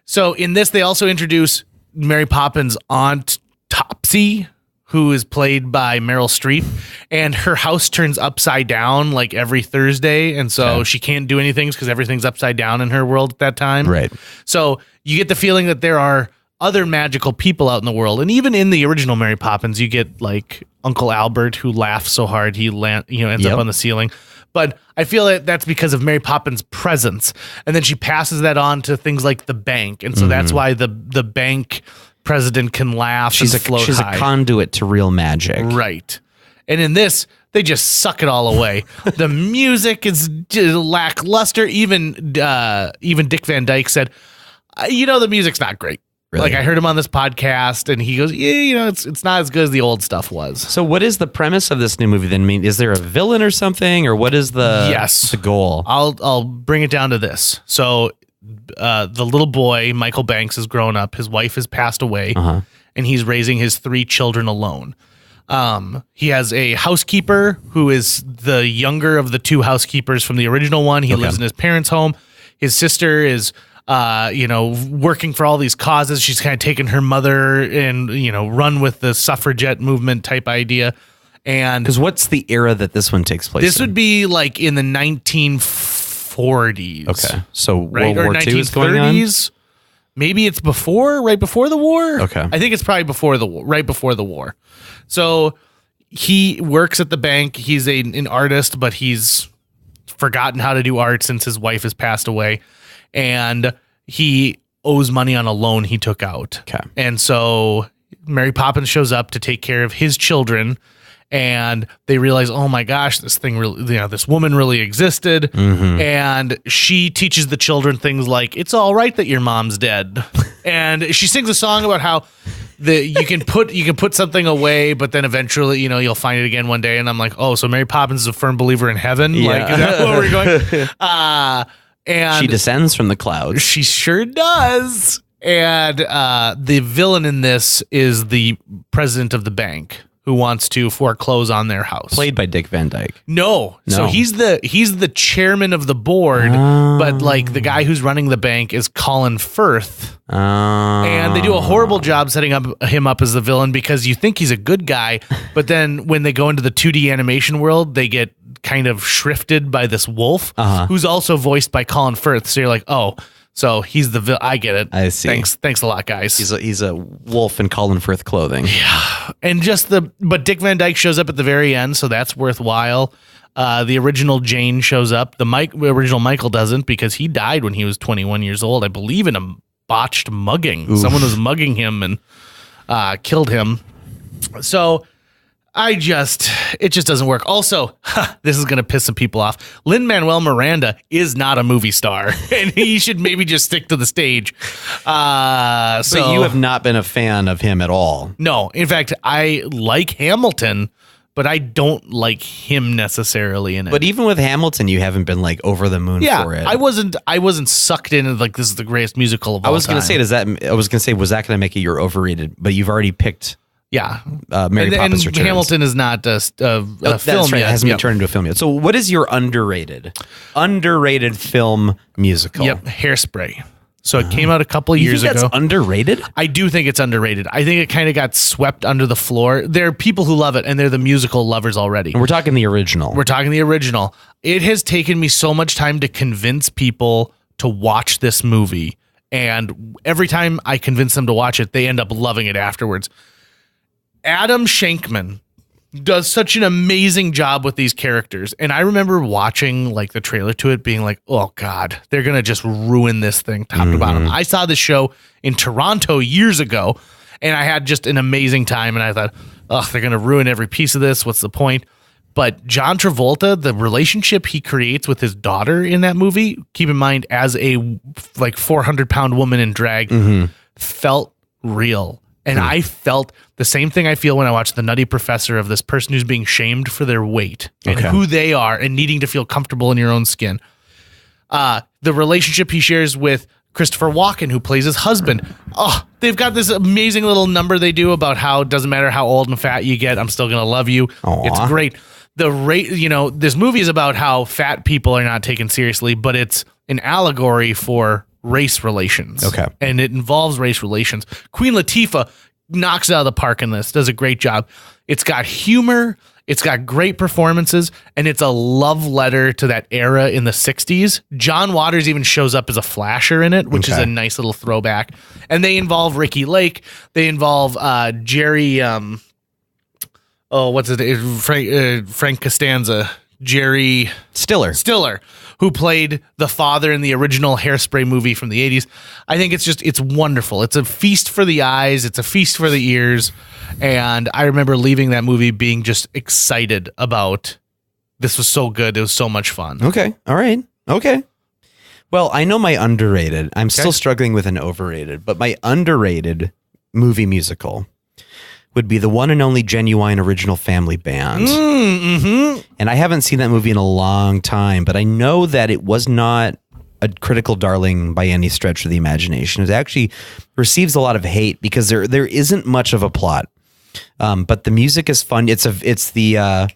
so in this, they also introduce Mary Poppins' aunt Topsy, who is played by Meryl Streep, and her house turns upside down like every Thursday. And so she can't do anything because everything's upside down in her world at that time. Right. So you get the feeling that there are other magical people out in the world. And even in the original Mary Poppins, you get like Uncle Albert, who laughs so hard he ends up on the ceiling. But I feel that that's because of Mary Poppins' presence. And then she passes that on to things like the bank. And so that's why the bank president can laugh and float high. She's a conduit to real magic. Right. And in this, they just suck it all away. The music is lackluster. Even Dick Van Dyke said, the music's not great. Really? Like I heard him on this podcast and he goes, it's not as good as the old stuff was. So what is the premise of this new movie then? I mean, is there a villain or something, or what is the goal? I'll bring it down to this. So the little boy, Michael Banks, has grown up. His wife has passed away and he's raising his 3 children alone. He has a housekeeper who is the younger of the 2 housekeepers from the original one. He lives in his parents' home. His sister is working for all these causes. She's kind of taken her mother and, run with the suffragette movement type idea. And because what's the era that this one takes place? This would be like in the 1940s. Okay. So right? World War II is going on? Maybe it's right before the war. Okay. I think it's probably right before the war. So he works at the bank. He's an artist, but he's forgotten how to do art since his wife has passed away. And he owes money on a loan he took out. Okay. And so Mary Poppins shows up to take care of his children, and they realize, oh my gosh, this woman really existed. And she teaches the children things like, it's all right that your mom's dead. And she sings a song about how you can put something away, but then eventually, you'll find it again one day. And I'm like, oh, so Mary Poppins is a firm believer in heaven. Yeah. Like, is that where we're going? And she descends from the clouds. She sure does. And the villain in this is the president of the bank, who wants to foreclose on their house. Played by Dick Van Dyke. No. So he's the chairman of the board, but like the guy who's running the bank is Colin Firth. And they do a horrible job setting him up as the villain because you think he's a good guy, but then when they go into the 2D animation world, they get kind of shrifted by this wolf who's also voiced by Colin Firth. So you're like, oh, so he's the villain. I get it. I see. Thanks a lot, guys. He's a wolf in Colin Firth clothing. Yeah. And but Dick Van Dyke shows up at the very end, so that's worthwhile. The original Jane shows up. The original Michael doesn't because he died when he was 21 years old, I believe, in a botched mugging. Oof. Someone was mugging him and killed him. So it just doesn't work. Also, this is going to piss some people off. Lin-Manuel Miranda is not a movie star, and he should maybe just stick to the stage. So you have not been a fan of him at all? No. In fact, I like Hamilton, but I don't like him necessarily in it. But even with Hamilton, you haven't been like over the moon for it. I wasn't sucked in like this is the greatest musical of all time. I was going to say, was that going to make it your overrated? But you've already picked. Yeah, Mary Poppins Returns. Film yet. That's right. It hasn't been turned into a film yet. So what is your underrated film musical? Yep, Hairspray. So it came out a couple of years ago. That's underrated? I do think it's underrated. I think it kind of got swept under the floor. There are people who love it, and they're the musical lovers already. And we're talking the original. It has taken me so much time to convince people to watch this movie, and every time I convince them to watch it, they end up loving it afterwards. Adam Shankman does such an amazing job with these characters. And I remember watching like the trailer to it being like, oh God, they're going to just ruin this thing top to bottom. I saw this show in Toronto years ago and I had just an amazing time. And I thought, oh, they're going to ruin every piece of this. What's the point? But John Travolta, the relationship he creates with his daughter in that movie, keep in mind as a like 400-pound woman in drag, felt real. And I felt the same thing I feel when I watch The Nutty Professor of this person who's being shamed for their weight and who they are and needing to feel comfortable in your own skin. The relationship he shares with Christopher Walken, who plays his husband. Oh, they've got this amazing little number they do about how it doesn't matter how old and fat you get, I'm still going to love you. Aww. It's great. This movie is about how fat people are not taken seriously, but it's an allegory for race relations. Okay. And it involves race relations. Queen Latifah knocks it out of the park in this, does a great job. It's got humor. It's got great performances, and it's a love letter to that era in the 60s. John Waters even shows up as a flasher in it, which is a nice little throwback. And they involve Ricky Lake. They involve Jerry, what's his name? Frank Costanza. Jerry Stiller, who played the father in the original Hairspray movie from the 80s. I think it's wonderful. It's a feast for the eyes. It's a feast for the ears. And I remember leaving that movie being just excited about this. Was so good. It was so much fun. Okay. All right. Okay. Well, I know my underrated. I'm still struggling with an overrated, but my underrated movie musical would be the one and only Genuine Original Family Band. And I haven't seen that movie in a long time, but I know that it was not a critical darling by any stretch of the imagination. It actually receives a lot of hate because there isn't much of a plot. But the music is fun. It's the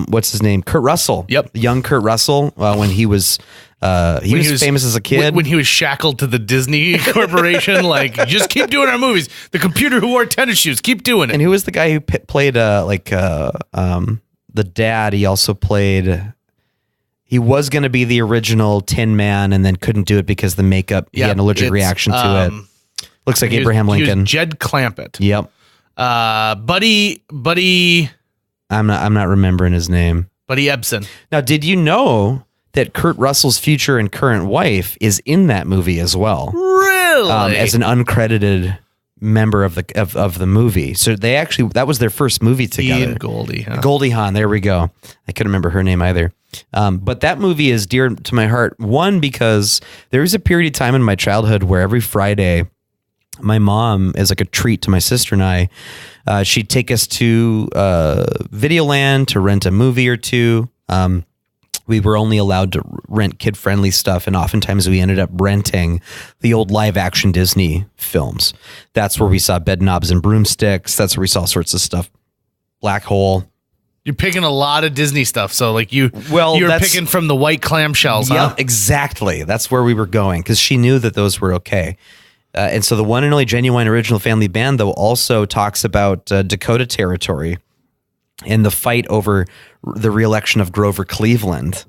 what's his name? Kurt Russell. Yep. Young Kurt Russell when he was famous as a kid. When he was shackled to the Disney Corporation, like, just keep doing our movies. The computer who wore tennis shoes, keep doing it. And who was the guy who played the dad? He also played. He was going to be the original Tin Man, and then couldn't do it because the makeup. He had an allergic reaction to it. Looks like Abraham Lincoln. He was Jed Clampett. Yep. Buddy. I'm not remembering his name. Buddy Ebsen. Now, did you know that Kurt Russell's future and current wife is in that movie as well? Really? As an uncredited member of the movie. So that was their first movie together. Ian Goldie. Huh? Goldie Hawn. There we go. I couldn't remember her name either. But that movie is dear to my heart. One, because there was a period of time in my childhood where every Friday, my mom, as like a treat to my sister and I, she'd take us to Videoland to rent a movie or two. We were only allowed to rent kid-friendly stuff, and oftentimes we ended up renting the old live-action Disney films. That's where we saw Bedknobs and Broomsticks. That's where we saw all sorts of stuff. Black Hole. You're picking a lot of Disney stuff, so like you're picking from the white clamshells, huh? Yeah, exactly. That's where we were going, because she knew that those were okay. And so the one and only Genuine Original Family Band, though, also talks about Dakota Territory and the fight over the reelection of Grover Cleveland,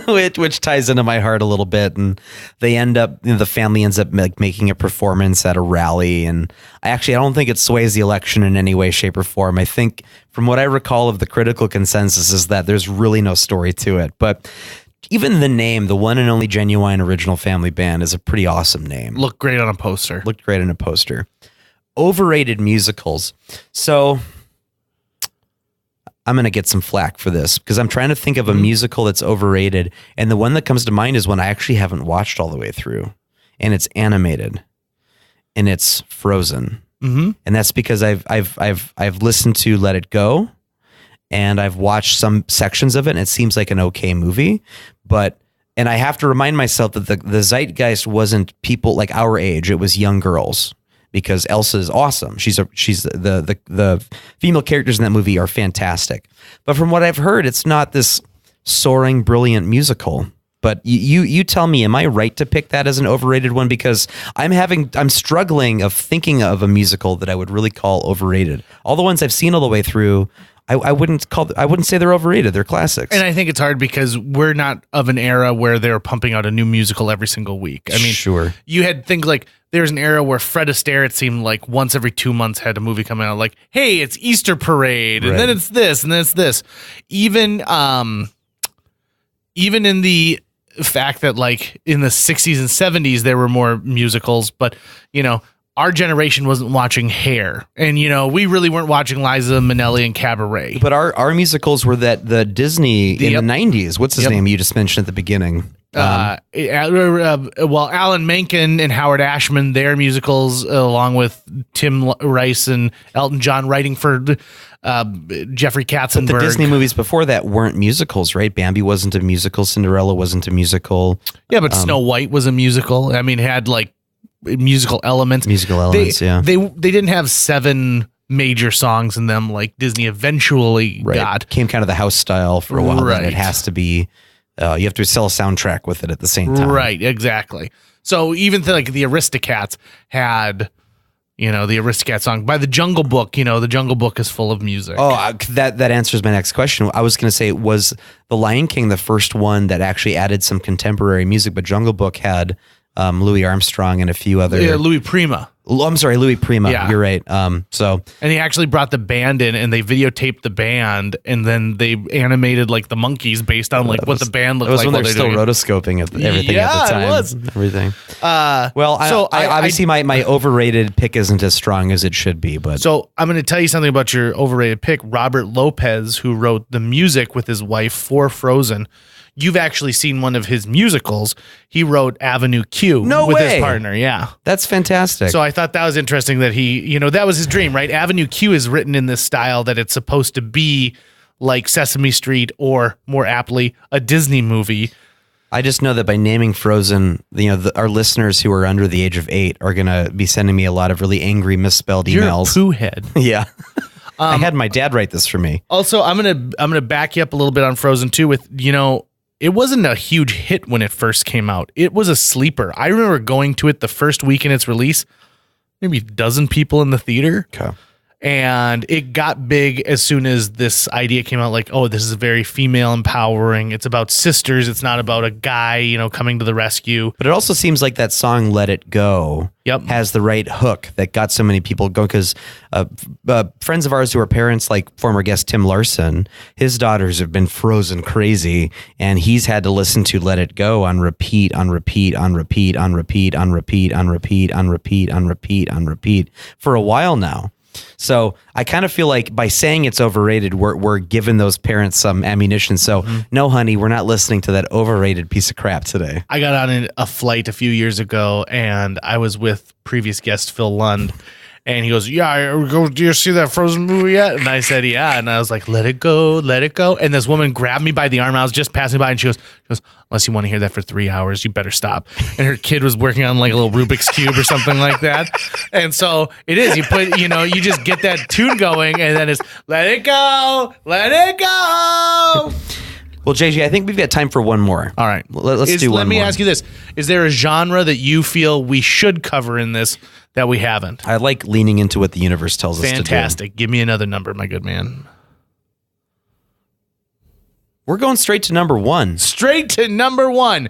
which ties into my heart a little bit. And they end up, the family ends up making a performance at a rally. And I don't think it sways the election in any way, shape, or form. I think from what I recall of the critical consensus is that there's really no story to it. But even the name, the one and only Genuine Original Family Band, is a pretty awesome name. Looked great on a poster. Overrated musicals. So I'm going to get some flack for this because I'm trying to think of a musical that's overrated. And the one that comes to mind is one I actually haven't watched all the way through. And it's animated. And it's Frozen. Mm-hmm. And that's because I've listened to Let It Go. And I've watched some sections of it, and it seems like an okay movie. And I have to remind myself that the zeitgeist wasn't people like our age. It was young girls, because Elsa is awesome. The female characters in that movie are fantastic. But from what I've heard, it's not this soaring, brilliant musical. But you tell me, am I right to pick that as an overrated one? Because I'm struggling of thinking of a musical that I would really call overrated. All the ones I've seen all the way through, I wouldn't say they're overrated. They're classics. And I think it's hard because we're not of an era where they're pumping out a new musical every single week. I mean, sure. You had things like there's an era where Fred Astaire, it seemed like once every 2 months had a movie coming out like, hey, it's Easter Parade, and then it's this, and then it's this. Even in the fact that like in the 60s and 70s there were more musicals, but our generation wasn't watching Hair, and we really weren't watching Liza Minnelli and Cabaret. But our musicals were the Disney in the 90s. What's his name you just mentioned at the beginning? Well, Alan Menken and Howard Ashman, their musicals, along with Tim Rice and Elton John, writing for Jeffrey Katzenberg. The Disney movies before that weren't musicals, right? Bambi wasn't a musical. Cinderella wasn't a musical. Yeah, but Snow White was a musical. I mean, it had like musical elements. Yeah. They didn't have 7 major songs in them like Disney eventually got. Came kind of the house style for a while. Right. And it has to be, you have to sell a soundtrack with it at the same time. Right, exactly. So even like the Aristocats had, the Aristocat song by the Jungle Book. The Jungle Book is full of music. Oh, that answers my next question. I was going to say, was The Lion King the first one that actually added some contemporary music, but Jungle Book had Louis Armstrong and a few other. Yeah, Louis Prima. I'm sorry, Louis Prima. Yeah. You're right. And he actually brought the band in, and they videotaped the band, and then they animated like the monkeys based on like what the band looked like. It was when they're still rotoscoping everything at the time. It was. Everything. Obviously my overrated pick isn't as strong as it should be, but so I'm going to tell you something about your overrated pick. Robert Lopez, who wrote the music with his wife for Frozen. You've actually seen one of his musicals. He wrote Avenue Q with his partner. Yeah. That's fantastic. So I thought that was interesting that he, that was his dream, right? Avenue Q is written in this style that it's supposed to be like Sesame Street or more aptly a Disney movie. I just know that by naming Frozen, our listeners who are under the age of 8 are going to be sending me a lot of really angry misspelled emails. You're a poo head. Yeah. I had my dad write this for me. Also, I'm gonna back you up a little bit on Frozen 2 with, it wasn't a huge hit when it first came out. It was a sleeper. I remember going to it the first week in its release, maybe a dozen people in the theater. Okay. And it got big as soon as this idea came out, like, oh, this is very female empowering. It's about sisters. It's not about a guy, coming to the rescue. But it also seems like that song, Let It Go, has the right hook that got so many people going. Because friends of ours who are parents, like former guest Tim Larson, his daughters have been Frozen crazy. And he's had to listen to Let It Go on repeat, on repeat, on repeat, on repeat, on repeat, on repeat, on repeat, on repeat, on repeat for a while now. So I kind of feel like by saying it's overrated, we're giving those parents some ammunition. So no, honey, we're not listening to that overrated piece of crap today. I got on a flight a few years ago, and I was with previous guest Phil Lund, and he goes, "Yeah, do you see that Frozen movie yet?" And I said, "Yeah." And I was like, "Let it go, let it go." And this woman grabbed me by the arm. I was just passing by, and she goes, "Unless you want to hear that for 3 hours, you better stop." And her kid was working on like a little Rubik's Cube or something like that. And so it is. You put, you just get that tune going, and then it's let it go, let it go. Well, JJ, I think we've got time for one more. All right. Let's do one more. Let me ask you this. Is there a genre that you feel we should cover in this that we haven't? I like leaning into what the universe tells us to do. Fantastic. Give me another number, my good man. We're going straight to number 1. Straight to number 1.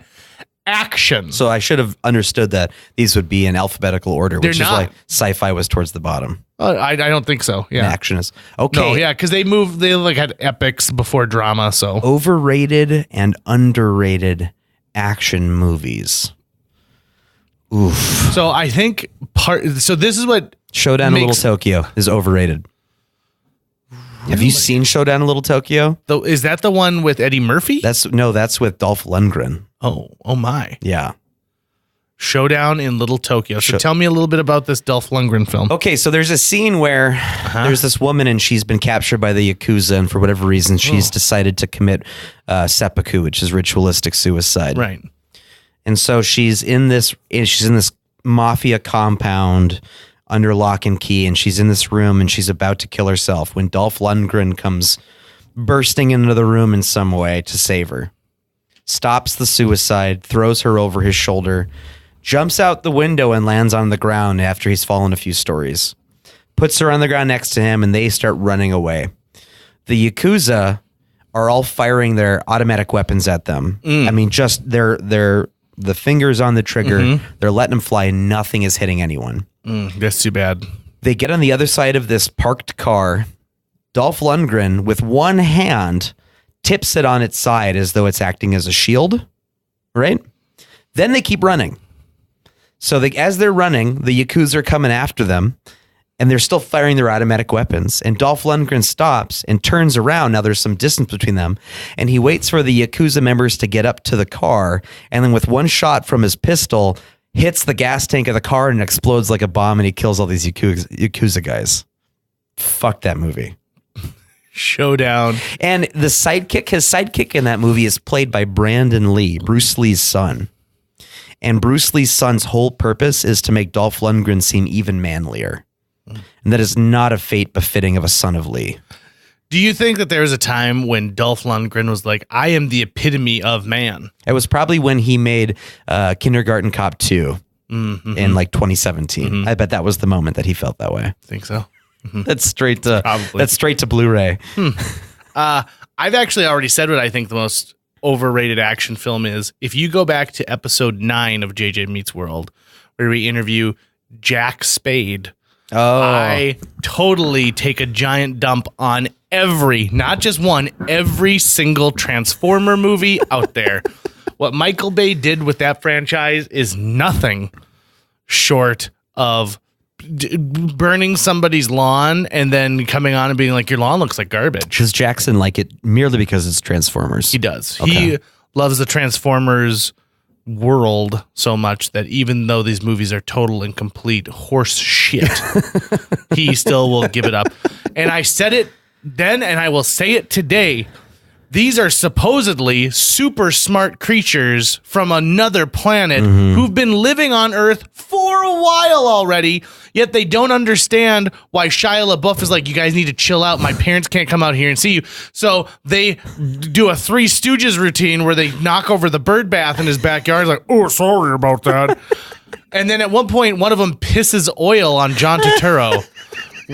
Action. So I should have understood that these would be in alphabetical order, which is why sci-fi was towards the bottom. I don't think so. Yeah. And action is okay. No, yeah, because they like had epics before drama. So overrated and underrated action movies. Oof. So I think so this is what Showdown in Little Tokyo is overrated. Really? Have you seen Showdown in Little Tokyo? Is that the one with Eddie Murphy? That's with Dolph Lundgren. Oh my. Yeah. Showdown in Little Tokyo. So tell me a little bit about this Dolph Lundgren film. Okay, so there's a scene where there's this woman and she's been captured by the Yakuza, and for whatever reason she's decided to commit seppuku, which is ritualistic suicide. Right. And so she's in this mafia compound under lock and key, and she's in this room and she's about to kill herself when Dolph Lundgren comes bursting into the room in some way to save her. Stops the suicide, throws her over his shoulder, jumps out the window and lands on the ground after he's fallen a few stories. Puts her on the ground next to him and they start running away. The Yakuza are all firing their automatic weapons at them. I mean, just the fingers on the trigger, they're letting them fly and nothing is hitting anyone. That's too bad. They get on the other side of this parked car. Dolph Lundgren, with one hand, tips it on its side as though it's acting as a shield, right? Then they keep running. So as they're running, the Yakuza are coming after them, and they're still firing their automatic weapons. And Dolph Lundgren stops and turns around. Now there's some distance between them. And he waits for the Yakuza members to get up to the car. And then with one shot from his pistol, hits the gas tank of the car and explodes like a bomb. And he kills all these Yakuza guys. Fuck that movie. Showdown. And his sidekick in that movie is played by Brandon Lee, Bruce Lee's son. And Bruce Lee's son's whole purpose is to make Dolph Lundgren seem even manlier. And that is not a fate befitting of a son of Lee. Do you think that there was a time when Dolph Lundgren was like, I am the epitome of man? It was probably when he made Kindergarten Cop 2 in like 2017. I bet that was the moment that he felt that way. Think so? That's straight to Blu-ray. I've actually already said what I think the most overrated action film is. If you go back to episode 9 of JJ Meets World, where we interview Jack Spade, I totally take a giant dump on not just one, every single Transformer movie out there. What Michael Bay did with that franchise is nothing short of burning somebody's lawn and then coming on and being like, your lawn looks like garbage. Does Jackson like it merely because it's Transformers? He does. Okay. He loves the Transformers world so much that even though these movies are total and complete horse shit, he still will give it up. And I said it then and I will say it today. These are supposedly super smart creatures from another planet who've been living on Earth for a while already, yet they don't understand why Shia LaBeouf is like, you guys need to chill out. My parents can't come out here and see you. So they do a Three Stooges routine where they knock over the bird bath in his backyard. Like, oh, sorry about that. And then at one point, one of them pisses oil on John Turturro.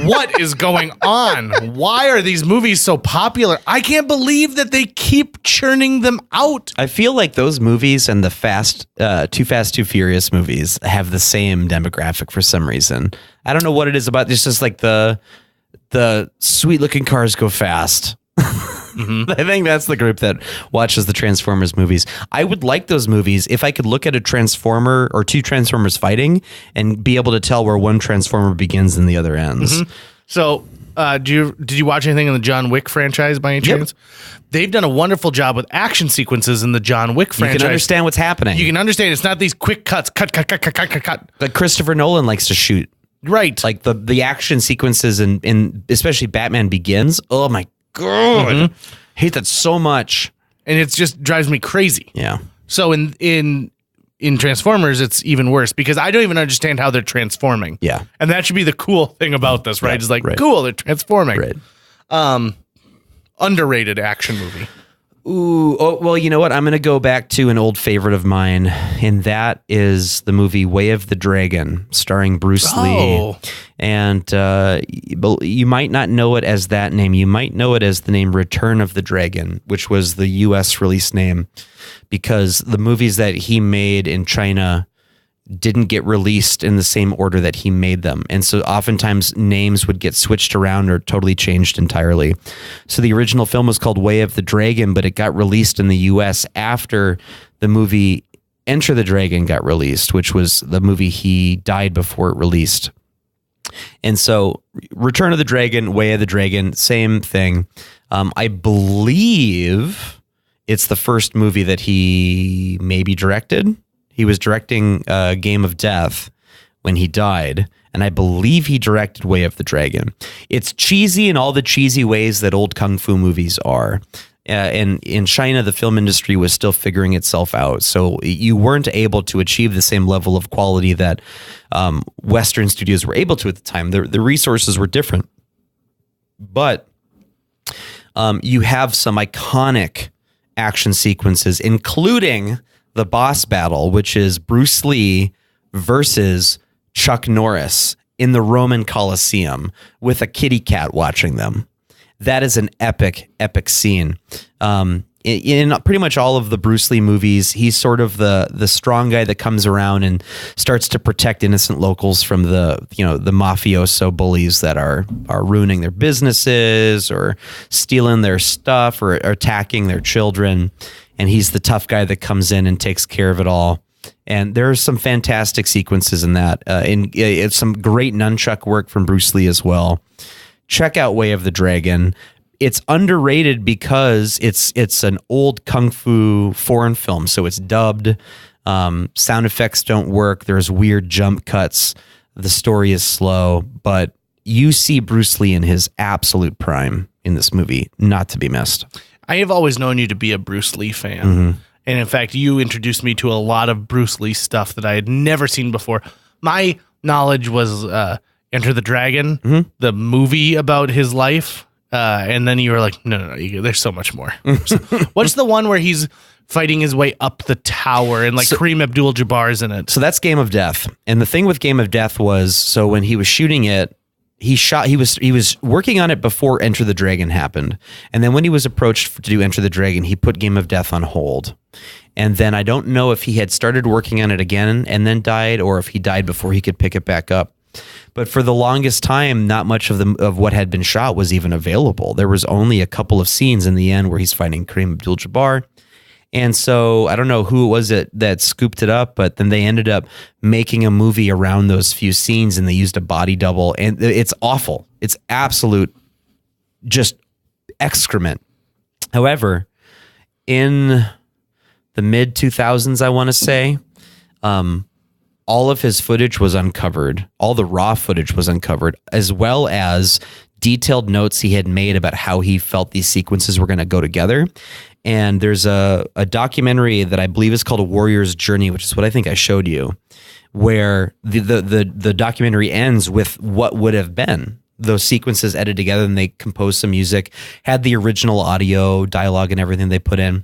What is going on? Why are these movies so popular? I can't believe that they keep churning them out. I feel like those movies and the Too Fast, Too Furious movies have the same demographic for some reason. I don't know what it is about. It's just like the sweet looking cars go fast. I think that's the group that watches the Transformers movies. I would like those movies if I could look at a Transformer or two Transformers fighting and be able to tell where one Transformer begins and the other ends. So, did you watch anything in the John Wick franchise by any chance? They've done a wonderful job with action sequences in the John Wick franchise. You can understand what's happening. You can understand it's not these quick cuts, cut. Like Christopher Nolan likes to shoot. Right. Like the action sequences in especially Batman Begins. Oh my God. Hate that so much. And it just drives me crazy. Yeah. So in Transformers, it's even worse because I don't even understand how they're transforming. Yeah. And that should be the cool thing about this, right? It's like, cool, they're transforming. Right. Underrated action movie. Ooh, oh, well, you know what? I'm going to go back to an old favorite of mine, and that is the movie Way of the Dragon, starring Bruce Lee. And you might not know it as that name. You might know it as the name Return of the Dragon, which was the U.S. release name, because the movies that he made in China didn't get released in the same order that he made them. And so oftentimes names would get switched around or totally changed entirely. So the original film was called Way of the Dragon, but it got released in the US after the movie Enter the Dragon got released, which was the movie he died before it released. And so Return of the Dragon, Way of the Dragon, same thing. I believe it's the first movie that he maybe directed. He was directing Game of Death when he died, and I believe he directed Way of the Dragon. It's cheesy in all the cheesy ways that old kung fu movies are. And in China, the film industry was still figuring itself out, so you weren't able to achieve the same level of quality that Western studios were able to at the time. The resources were different. But you have some iconic action sequences, including the boss battle, which is Bruce Lee versus Chuck Norris in the Roman Colosseum with a kitty cat watching them. That is an epic, epic scene. In pretty much all of the Bruce Lee movies, he's sort of the strong guy that comes around and starts to protect innocent locals from the mafioso bullies that are ruining their businesses or stealing their stuff or attacking their children. And he's the tough guy that comes in and takes care of it all. And there are some fantastic sequences in that. It's some great nunchuck work from Bruce Lee as well. Check out Way of the Dragon. It's underrated because it's an old kung fu foreign film, so it's dubbed. Sound effects don't work. There's weird jump cuts. The story is slow, but you see Bruce Lee in his absolute prime in this movie, not to be missed. I have always known you to be a Bruce Lee fan. Mm-hmm. And in fact, you introduced me to a lot of Bruce Lee stuff that I had never seen before. My knowledge was Enter the Dragon, the movie about his life. And then you were like, no, there's so much more. So, what's the one where he's fighting his way up the tower and Kareem Abdul-Jabbar's in it? So that's Game of Death. And the thing with Game of Death was, so when he was shooting it, he was working on it before Enter the Dragon happened. And then when he was approached to do Enter the Dragon, he put Game of Death on hold. And then I don't know if he had started working on it again and then died, or if he died before he could pick it back up. But for the longest time, not much of what had been shot was even available. There was only a couple of scenes in the end where he's fighting Kareem Abdul-Jabbar. And so I don't know who it was that scooped it up, but then they ended up making a movie around those few scenes, and they used a body double, and it's awful. It's absolute just excrement. However, in the mid 2000s, I want to say, all of his footage was uncovered. All the raw footage was uncovered, as well as detailed notes he had made about how he felt these sequences were going to go together. And there's a documentary that I believe is called A Warrior's Journey, which is what I think I showed you, where the documentary ends with what would have been those sequences edited together, and they composed some music, had the original audio, dialogue, and everything they put in.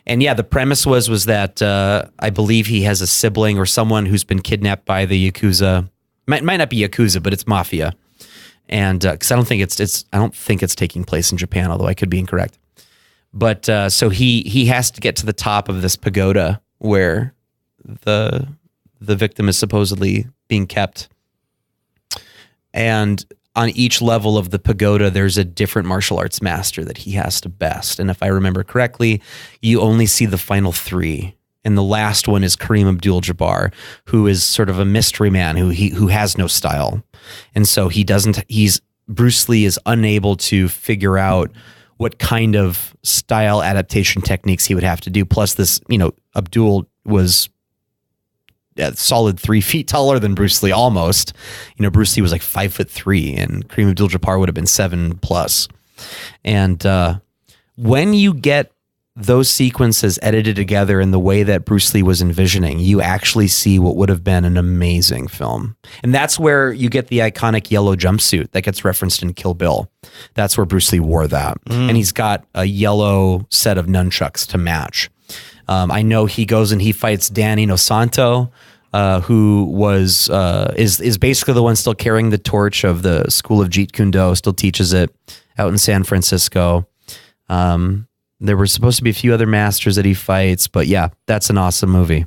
And yeah, the premise was that I believe he has a sibling or someone who's been kidnapped by the Yakuza. Might not be Yakuza, but it's mafia. And because I don't think it's taking place in Japan, although I could be incorrect. But so he has to get to the top of this pagoda where the victim is supposedly being kept. And on each level of the pagoda, there's a different martial arts master that he has to best. And if I remember correctly, you only see the final three. And the last one is Kareem Abdul-Jabbar, who is sort of a mystery man who has no style. And so Bruce Lee is unable to figure out what kind of style adaptation techniques he would have to do. Plus this, Abdul was a solid 3 feet taller than Bruce Lee, almost. Bruce Lee was like 5'3", and Kareem Abdul-Jabbar would have been 7+. And when you get those sequences edited together in the way that Bruce Lee was envisioning, you actually see what would have been an amazing film. And that's where you get the iconic yellow jumpsuit that gets referenced in Kill Bill. That's where Bruce Lee wore that. And he's got a yellow set of nunchucks to match. I know he goes and he fights Dan Inosanto, who is basically the one still carrying the torch of the School of Jeet Kune Do, still teaches it out in San Francisco. There were supposed to be a few other masters that he fights, but yeah, that's an awesome movie.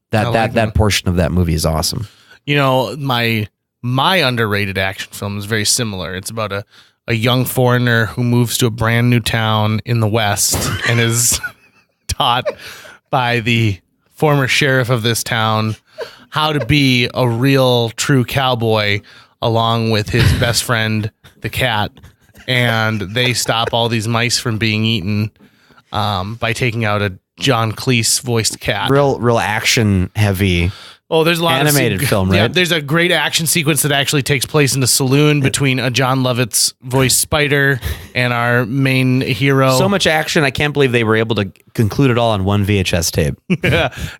That portion of that movie is awesome. My underrated action film is very similar. It's about a young foreigner who moves to a brand new town in the West and is taught by the former sheriff of this town how to be a real true cowboy, along with his best friend, the cat. And they stop all these mice from being eaten by taking out a John Cleese voiced cat. Real action heavy. Oh, there's a lot animated of film, right? Yeah, there's a great action sequence that actually takes place in a saloon between a John Lovitz voiced Spider and our main hero. So much action, I can't believe they were able to conclude it all on one VHS tape.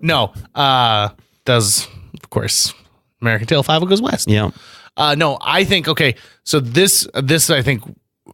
No, does of course American Tail 5 Goes West. Yeah. No, I think so this I think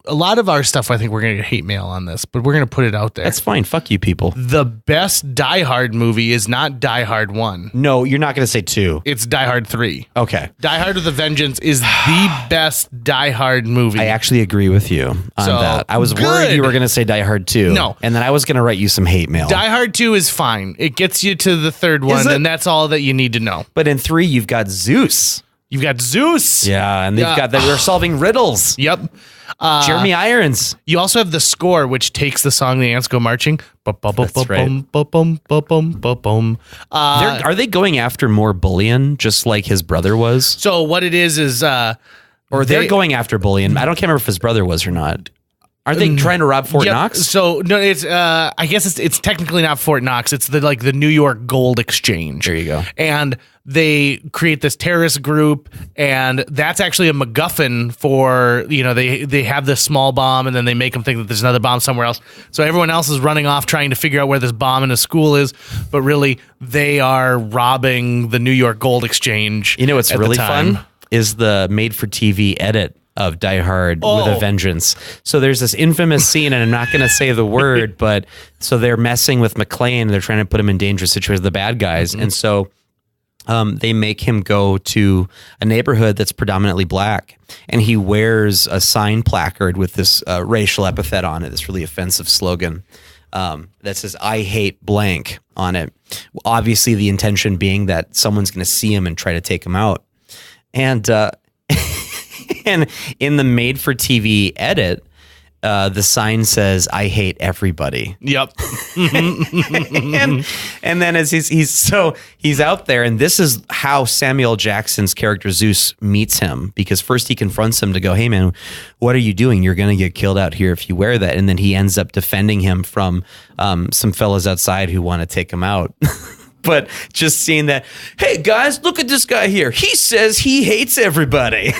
a lot of our stuff, I think we're going to get hate mail on this, but we're going to put it out there. That's fine. Fuck you people. The best Die Hard movie is not Die Hard 1. No, you're not going to say 2. It's Die Hard 3. Okay. Die Hard with a Vengeance is the best Die Hard movie. I actually agree with you on that. I was worried you were going to say Die Hard 2. No. And then I was going to write you some hate mail. Die Hard 2 is fine. It gets you to the third one, and that's all that you need to know. But in 3, you've got Zeus. You've got Zeus. Yeah, and they've got that we're solving riddles. Yep. Jeremy Irons. You also have the score, which takes the song The Ants Go Marching. That's right. Are they going after more bullion, just like his brother was? So what it is or they're going after bullion. I can't remember if his brother was or not. Are they trying to rob Fort Knox? So no, it's I guess it's technically not Fort Knox. It's the New York Gold Exchange. There you go. And they create this terrorist group, and that's actually a MacGuffin for, they have this small bomb, and then they make them think that there's another bomb somewhere else. So everyone else is running off trying to figure out where this bomb in a school is, but really they are robbing the New York Gold Exchange. You know what's really fun is the made-for-TV edit of Die Hard with a Vengeance. So there's this infamous scene, and I'm not going to say the word, but so they're messing with McClane. They're trying to put him in dangerous situations, the bad guys. Mm-hmm. And so they make him go to a neighborhood that's predominantly black, and he wears a sign placard with this racial epithet on it, this really offensive slogan that says, "I hate blank" on it. Obviously, the intention being that someone's going to see him and try to take him out. And and in the made-for-TV edit, the sign says, "I hate everybody." Yep. and then as he's out there, and this is how Samuel Jackson's character Zeus meets him, because first he confronts him to go, "Hey man, what are you doing? You're going to get killed out here if you wear that." And then he ends up defending him from some fellas outside who want to take him out. But just seeing that, "Hey guys, look at this guy here. He says he hates everybody."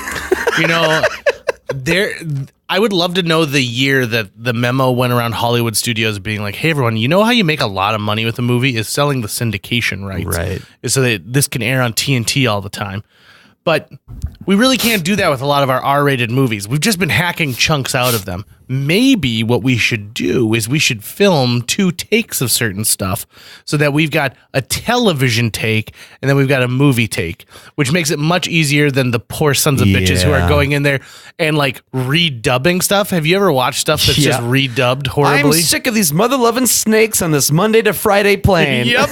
I would love to know the year that the memo went around Hollywood studios being like, "Hey everyone, you know how you make a lot of money with a movie is selling the syndication rights, right? So that this can air on TNT all the time." But we really can't do that with a lot of our R-rated movies. We've just been hacking chunks out of them. Maybe what we should do is we should film 2 takes of certain stuff so that we've got a television take and then we've got a movie take, which makes it much easier than the poor sons of bitches who are going in there and like redubbing stuff. Have you ever watched stuff that's just redubbed horribly? I'm sick of these mother-loving snakes on this Monday to Friday plane. Yep.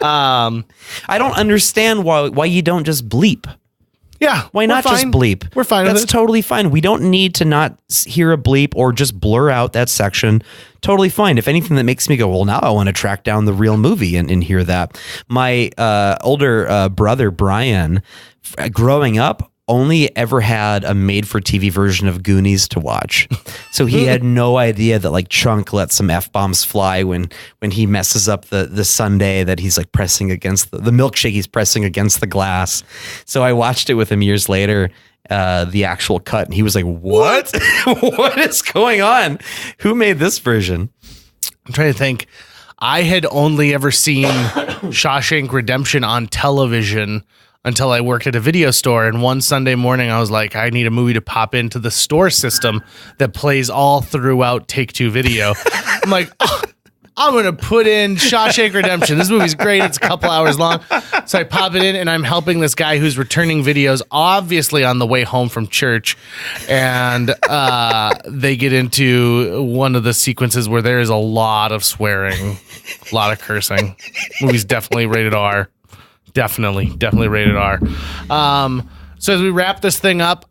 I don't understand why you don't just bleep. Yeah. Why not just bleep? We're fine with it. That's totally fine. We don't need to not hear a bleep or just blur out that section. Totally fine. If anything, that makes me go, well, now I want to track down the real movie and hear that. My older brother, Brian, growing up, only ever had a made-for-TV version of Goonies to watch. So he had no idea that like Chunk let some F-bombs fly when he messes up the sundae that he's like pressing against the milkshake he's pressing against the glass. So I watched it with him years later, the actual cut, and he was like, "What? What is going on? Who made this version?" I'm trying to think. I had only ever seen Shawshank Redemption on television until I worked at a video store. And one Sunday morning, I was like, I need a movie to pop into the store system that plays all throughout Take-Two Video. I'm like, I'm going to put in Shawshank Redemption. This movie's great. It's a couple hours long. So I pop it in, and I'm helping this guy who's returning videos, obviously on the way home from church. And they get into one of the sequences where there is a lot of swearing, a lot of cursing. Movie's definitely rated R. Definitely rated R. So as we wrap this thing up,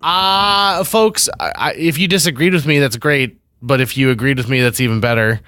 folks, if you disagreed with me, that's great. But if you agreed with me, that's even better.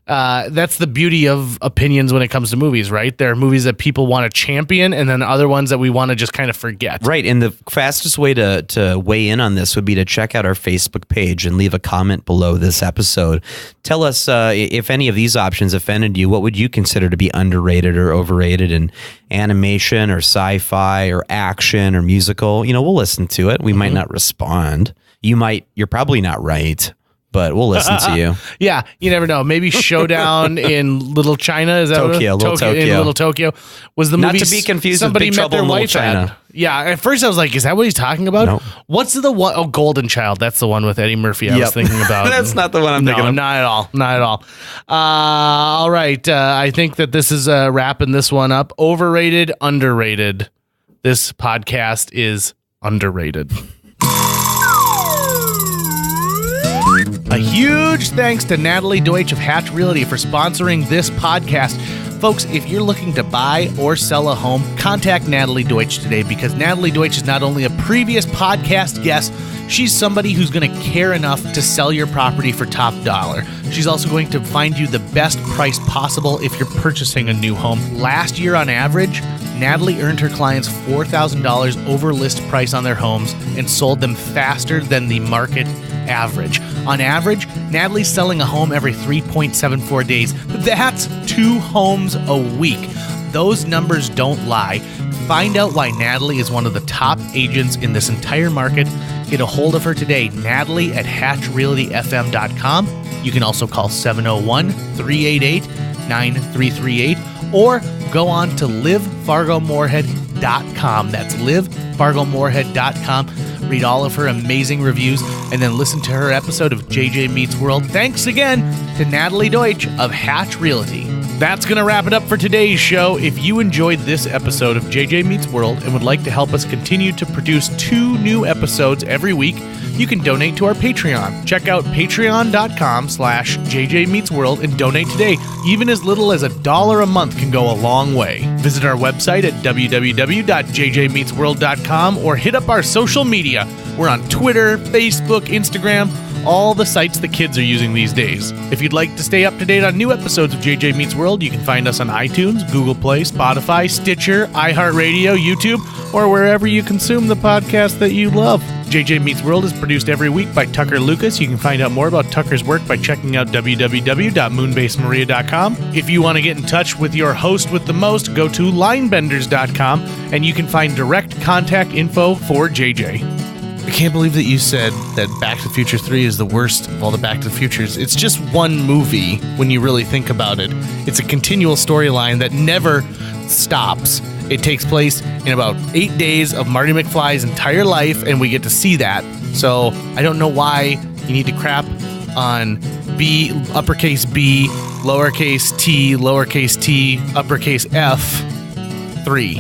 That's the beauty of opinions when it comes to movies, right? There are movies that people want to champion and then other ones that we want to just kind of forget. Right. And the fastest way to weigh in on this would be to check out our Facebook page and leave a comment below this episode. Tell us if any of these options offended you. What would you consider to be underrated or overrated in animation or sci-fi or action or musical? We'll listen to it. We might not respond. You're probably not right, but we'll listen to you. Yeah, you never know. Maybe Showdown in Little China. Is that Tokyo? Tokyo. In Little Tokyo was the Not movie. To be confused somebody with Big met Trouble their in Little wife China. at. Yeah, at first I was like, is that what he's talking about? No. What's the one? Oh, Golden Child. That's the one with Eddie Murphy. I was thinking about. That's not the one I'm thinking of. Not at all. Not at all. All right. I think that this is wrapping this one up. Overrated, underrated. This podcast is underrated. A huge thanks to Natalie Deutsch of Hatch Realty for sponsoring this podcast. Folks, if you're looking to buy or sell a home, contact Natalie Deutsch today, because Natalie Deutsch is not only a previous podcast guest, she's somebody who's going to care enough to sell your property for top dollar. She's also going to find you the best price possible if you're purchasing a new home. Last year on average, Natalie earned her clients $4,000 over list price on their homes and sold them faster than the market average. On average, Natalie's selling a home every 3.74 days. That's 2 homes a week. Those numbers don't lie. Find out why Natalie is one of the top agents in this entire market. Get a hold of her today, Natalie at hatchrealtyfm.com. You can also call 701-388-9338 or go on to livefargomorehead.com. That's livefargomorehead.com. Read all of her amazing reviews and then listen to her episode of JJ Meets World. Thanks again to Natalie Deutsch of Hatch Realty. That's going to wrap it up for today's show. If you enjoyed this episode of JJ Meets World and would like to help us continue to produce 2 new episodes every week, you can donate to our Patreon. Check out patreon.com/JJMeetsWorld and donate today. Even as little as $1 a month can go a long way. Visit our website at www.jjmeetsworld.com or hit up our social media. We're on Twitter, Facebook, Instagram, all the sites the kids are using these days. If you'd like to stay up to date on new episodes of JJ Meets World, you can find us on iTunes, Google Play, Spotify, Stitcher, iHeartRadio, YouTube, or wherever you consume the podcast that you love. JJ Meets World is produced every week by Tucker Lucas. You can find out more about Tucker's work by checking out www.moonbasemaria.com. If you want to get in touch with your host with the most, go to linebenders.com and you can find direct contact info for JJ. I can't believe that you said that Back to the Future 3 is the worst of all the Back to the Futures. It's just one movie when you really think about it. It's a continual storyline that never stops. It takes place in about 8 days of Marty McFly's entire life, and we get to see that. So I don't know why you need to crap on B, uppercase B, lowercase t, uppercase F, 3.